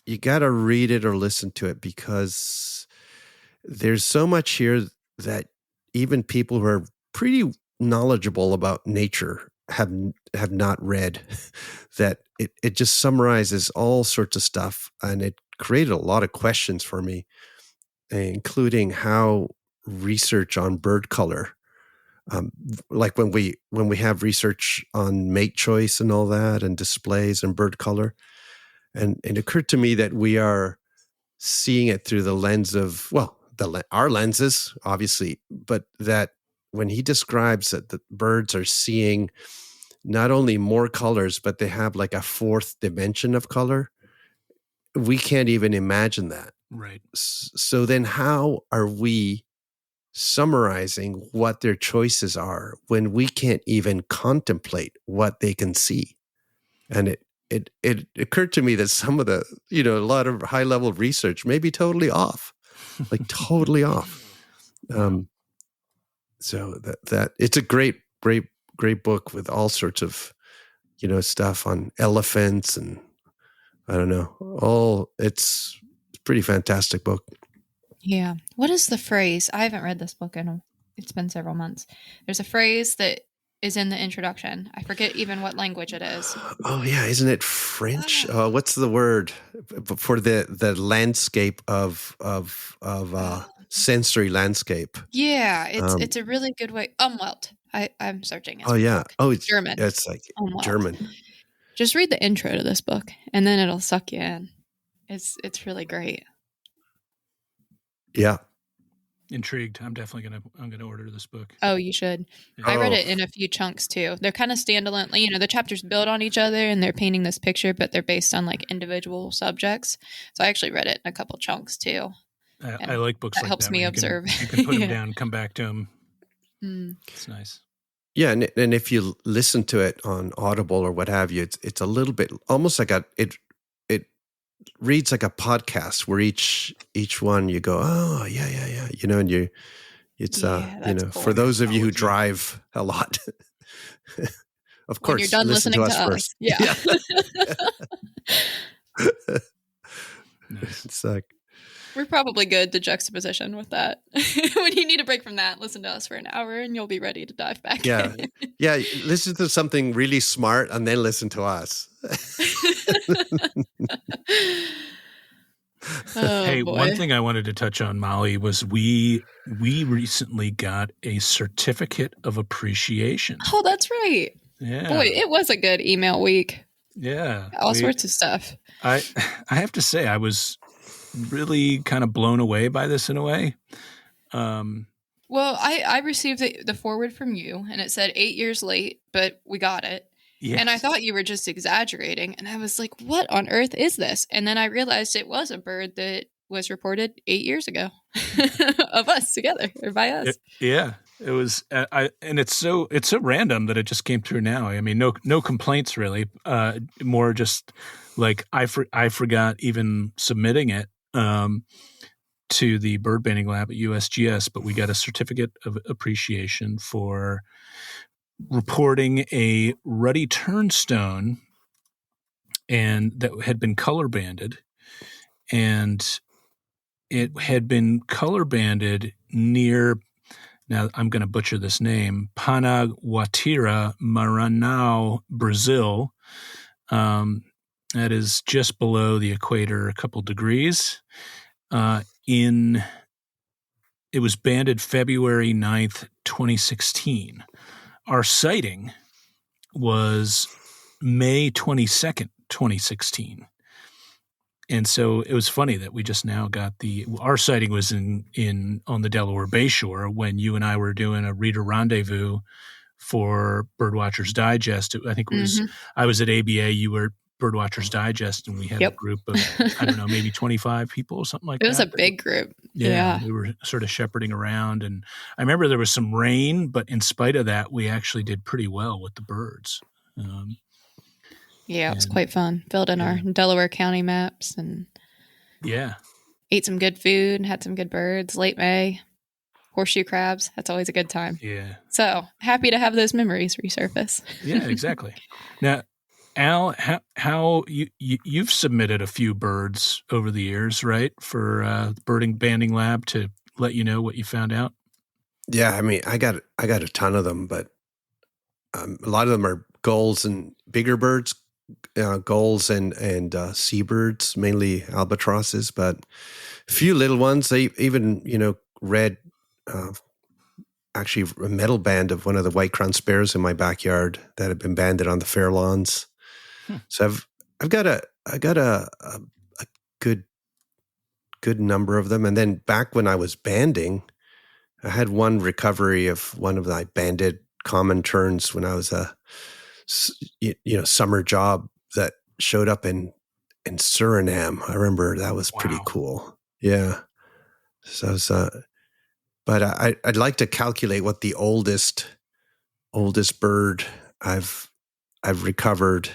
C: read it or listen to it, because there's so much here that even people who are pretty knowledgeable about nature have not read. That it just summarizes all sorts of stuff, and it created a lot of questions for me, including how research on bird color, like when we have research on mate choice and all that, and displays and bird color, and it occurred to me that we are seeing it through the lens of, well, our lenses, obviously, but that when he describes that the birds are seeing not only more colors, but they have like a fourth dimension of color, we can't even imagine that.
B: Right.
C: So then how are we summarizing what their choices are when we can't even contemplate what they can see? And it occurred to me that some of the, a lot of high level research may be totally off, like totally off. So that it's a great book with all sorts of, stuff on elephants, and I don't know, it's a pretty fantastic book.
A: Yeah. What is the phrase? I haven't read this book it's been several months. There's a phrase that is in the introduction. I forget even what language it is.
C: Oh yeah, isn't it French? What's the word for the landscape of sensory landscape?
A: Yeah, it's a really good way. Umwelt. I'm searching.
C: Oh yeah.
A: Book.
C: Oh, it's
A: German.
C: It's like Umwelt. German.
A: Just read the intro to this book, and then it'll suck you in. It's really great.
C: Yeah.
B: Intrigued. I'm definitely gonna order this book.
A: Oh, you should. Yeah. I read it in a few chunks too. They're kind of standalone. The chapters build on each other, and they're painting this picture, but they're based on like individual subjects. So I actually read it in a couple chunks too.
B: I like books like that.
A: Helps me observe.
B: You can put them down, come back to them. It's nice.
C: Yeah, and if you listen to it on Audible or what have you, it's a little bit almost like it reads like a podcast, where each one you go, oh yeah, and it's cool. For those of you who drive a lot, of course,
A: when you're done listening to us
C: first.
A: Yeah.
C: Nice. It's like,
A: we're probably good to juxtaposition with that. When you need a break from that, listen to us for an hour and you'll be ready to dive back in.
C: Yeah, listen to something really smart and then listen to us.
B: Hey, boy. One thing I wanted to touch on, Molly, was we recently got a certificate of appreciation.
A: Oh, that's right.
B: Yeah.
A: Boy, it was a good email week.
B: Yeah.
A: All sorts of stuff.
B: I have to say, I was really kind of blown away by this in a way.
A: Well, I received the forward from you, and it said 8 years late, but we got it.
B: Yes.
A: And I thought you were just exaggerating. And I was like, what on earth is this? And then I realized it was a bird that was reported 8 years ago of us together, or by us.
B: It was, and it's so random that it just came through now. I mean, no complaints really. More just like I forgot even submitting it to the bird banding lab at USGS, but we got a certificate of appreciation for reporting a ruddy turnstone, and that had been color banded, and it had been color banded near. Now, I'm going to butcher this name, Panaguatira, Maranhão, Brazil. That is just below the equator, a couple degrees. It was banded February 9th, 2016. Our sighting was May 22nd, 2016. And so it was funny that we just now got our sighting was in on the Delaware Bay shore when you and I were doing a reader rendezvous for Birdwatchers Digest. I think it was, I was at ABA, you were Birdwatchers Digest, and we had a group of, I don't know, maybe 25 people or something like that.
A: It was a big group.
B: Yeah. We were sort of shepherding around, and I remember there was some rain, but in spite of that, we actually did pretty well with the birds.
A: It was quite fun. Filled in our Delaware County maps and ate some good food, had some good birds. Late May, horseshoe crabs. That's always a good time.
B: Yeah.
A: So happy to have those memories resurface.
B: Yeah, exactly. Now, Al, how you've submitted a few birds over the years, right? For the birding banding lab to let you know what you found out.
C: Yeah, I mean, I got a ton of them, but a lot of them are gulls and bigger birds. Gulls and seabirds, mainly albatrosses, but a few little ones. They even, read actually a metal band of one of the white-crowned sparrows in my backyard that had been banded on the fair lawns. So I've got a good number of them. And then back when I was banding, I had one recovery of one of the banded common terns when I was summer job that showed up in Suriname. I remember that was pretty cool. Yeah. So but I'd like to calculate what the oldest bird I've recovered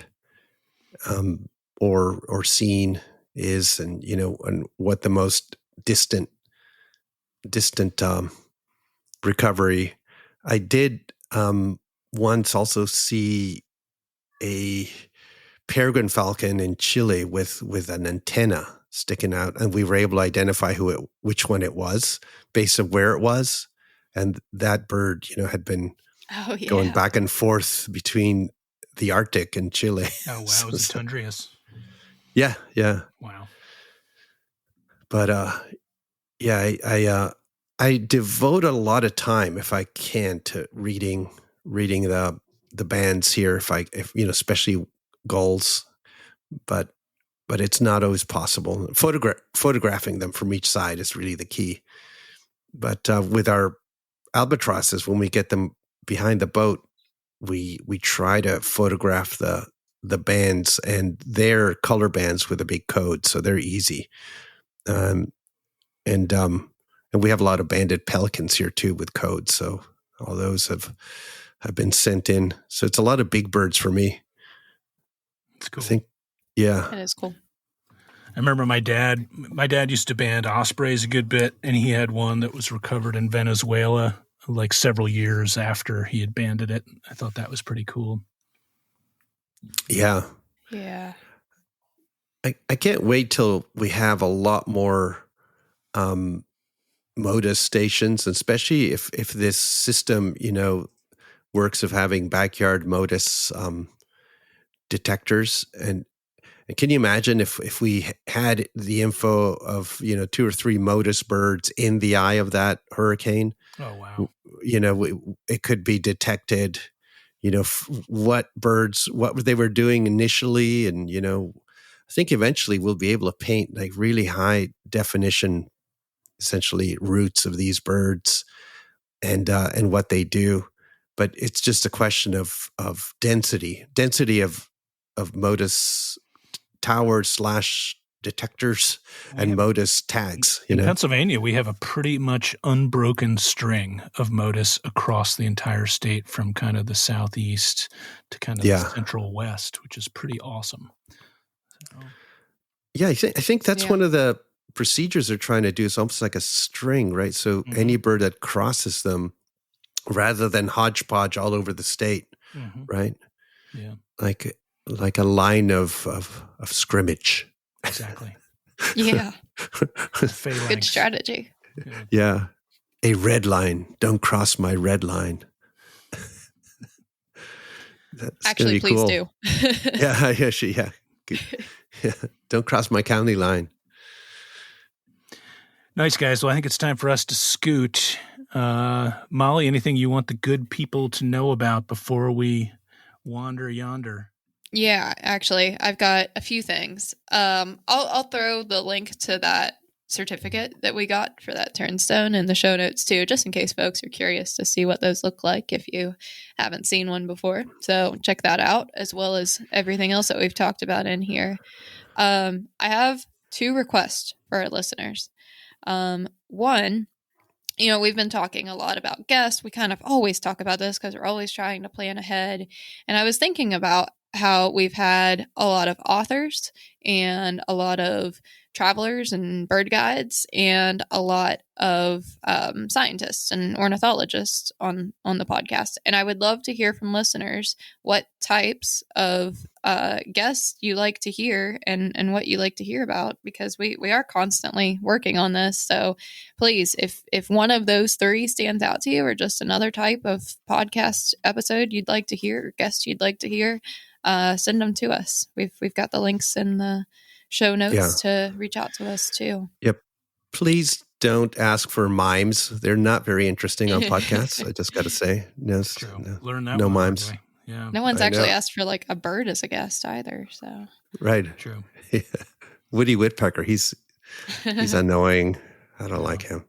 C: or seen is, and and what the most distant recovery. I did once also see a peregrine falcon in Chile with an antenna sticking out, and we were able to identify which one it was based on where it was, and that bird, had been going back and forth between the Arctic and Chile.
B: Oh wow, it was a tundrias.
C: Yeah.
B: Wow.
C: But I devote a lot of time, if I can, to reading the bands here, if especially gulls, but it's not always possible. Photographing them from each side is really the key. But with our albatrosses, when we get them behind the boat, we try to photograph the bands, and they're color bands with a big code, so they're easy. And we have a lot of banded pelicans here too with codes, so all those have been sent in. So it's a lot of big birds for me.
B: That's cool.
C: I think, yeah.
A: That is cool.
B: I remember my dad used to band ospreys a good bit, and he had one that was recovered in Venezuela like several years after he had banded it. I thought that was pretty cool.
C: Yeah.
A: Yeah.
C: I can't wait till we have a lot more MODIS stations, especially if this system, works of having backyard MODIS detectors. And can you imagine if we had the info of 2 or 3 MODIS birds in the eye of that hurricane?
B: Oh wow!
C: It could be detected. What they were doing initially, and I think eventually we'll be able to paint like really high definition, essentially routes of these birds and what they do. but it's just a question of density of MODIS towers / detectors and MODIS tags.
B: In Pennsylvania, we have a pretty much unbroken string of MODIS across the entire state, from kind of the southeast to kind of the central west, which is pretty awesome. So.
C: Yeah, I think that's one of the procedures they're trying to do. It's almost like a string, right? So any bird that crosses them, rather than hodgepodge all over the state, right?
B: Yeah,
C: like a line of scrimmage.
B: Exactly.
A: Yeah. Good strategy.
C: Yeah. A red line. Don't cross my red line. That's
A: actually, please
C: cool.
A: do.
C: Yeah. Don't cross my county line.
B: Nice, guys. Well, I think it's time for us to scoot. Molly, anything you want the good people to know about before we wander yonder?
A: Yeah, actually, I've got a few things. I'll throw the link to that certificate that we got for that turnstone in the show notes too, just in case folks are curious to see what those look like if you haven't seen one before. So check that out, as well as everything else that we've talked about in here. I have 2 requests for our listeners. One, we've been talking a lot about guests. We kind of always talk about this because we're always trying to plan ahead. And I was thinking about how we've had a lot of authors and a lot of travelers and bird guides and a lot of scientists and ornithologists on the podcast. And I would love to hear from listeners what types of guests you like to hear and what you like to hear about, because we are constantly working on this. So please, if one of those 3 stands out to you, or just another type of podcast episode you'd like to hear, or guest you'd like to hear, send them to us. We've got the links in the show notes to reach out to us too.
C: Yep. Please don't ask for mimes. They're not very interesting on podcasts. I just got to say,
B: Learn that.
C: No mimes.
B: Yeah.
A: No one's actually asked for like a bird as a guest either. So
C: right.
B: True.
C: Yeah. Woody Woodpecker. He's annoying. I don't like him.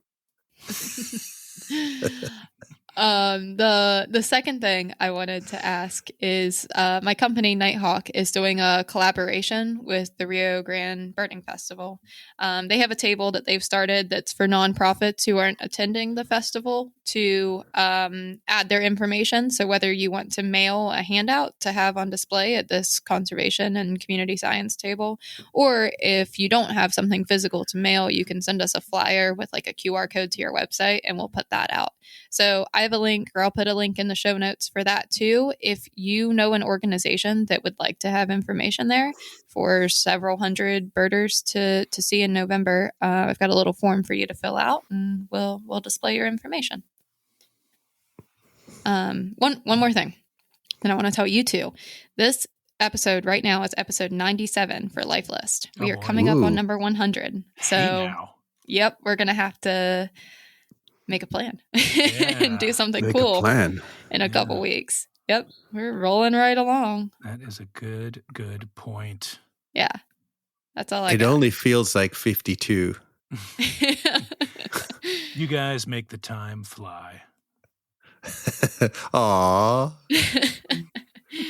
A: The second thing I wanted to ask is my company Nighthawk is doing a collaboration with the Rio Grande Birding Festival. They have a table that they've started that's for nonprofits who aren't attending the festival to add their information. So whether you want to mail a handout to have on display at this conservation and community science table, or if you don't have something physical to mail, you can send us a flyer with like a QR code to your website and we'll put that out. So I have a link, or I'll put a link in the show notes for that too. If you know an organization that would like to have information there for several hundred birders to see in November, I've got a little form for you to fill out, and we'll display your information. One more thing, and I want to tell you too. This episode right now is episode 97 for Life List. We are coming up on number 100. So, yep, we're gonna have to make a plan and do something cool in a couple weeks. Yep. We're rolling right along.
B: That is a good point.
A: Yeah. That's all I got.
C: It only feels like 52.
B: You guys make the time fly.
C: Aw.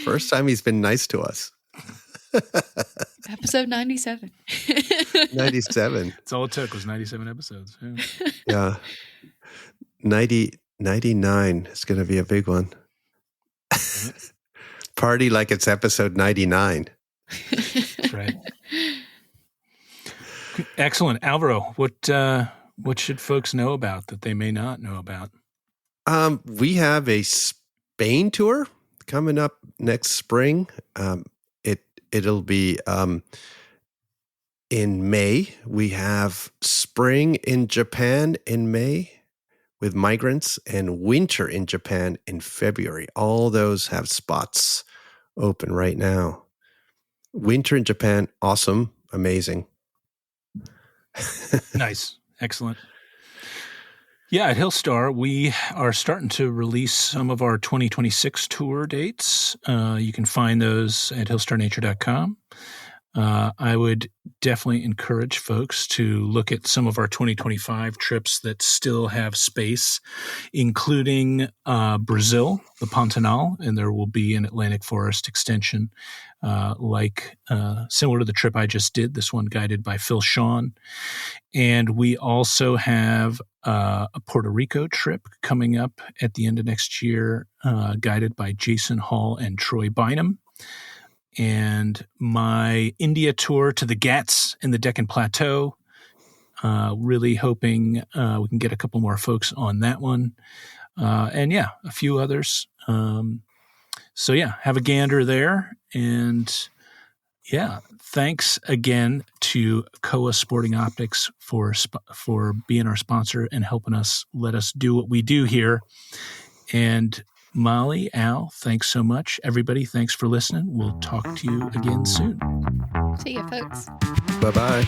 C: First time he's been nice to us.
A: Episode 97.
C: 97.
B: That's all it took, was 97 episodes.
C: Yeah. 99 is going to be a big one. Party like it's episode 99.
B: That's right. Excellent. Alvaro, what should folks know about that they may not know about?
C: We have a Spain tour coming up next spring. It'll be in May. We have spring in Japan in May with migrants, and winter in Japan in February. All those have spots open right now. Winter in Japan, awesome, amazing.
B: Nice, excellent. Yeah, at Hillstar, we are starting to release some of our 2026 tour dates. You can find those at hillstarnature.com. I would definitely encourage folks to look at some of our 2025 trips that still have space, including Brazil, the Pantanal, and there will be an Atlantic Forest extension similar to the trip I just did, this one guided by Phil Shawn. And we also have a Puerto Rico trip coming up at the end of next year, guided by Jason Hall and Troy Bynum. And my India tour to the Ghats in the Deccan Plateau, really hoping we can get a couple more folks on that one. And a few others. So have a gander there. And thanks again to Kowa Sporting Optics for being our sponsor and helping us let us do what we do here. And Molly, Al, thanks so much. Everybody, thanks for listening. We'll talk to you again soon.
A: See you, folks.
C: Bye-bye.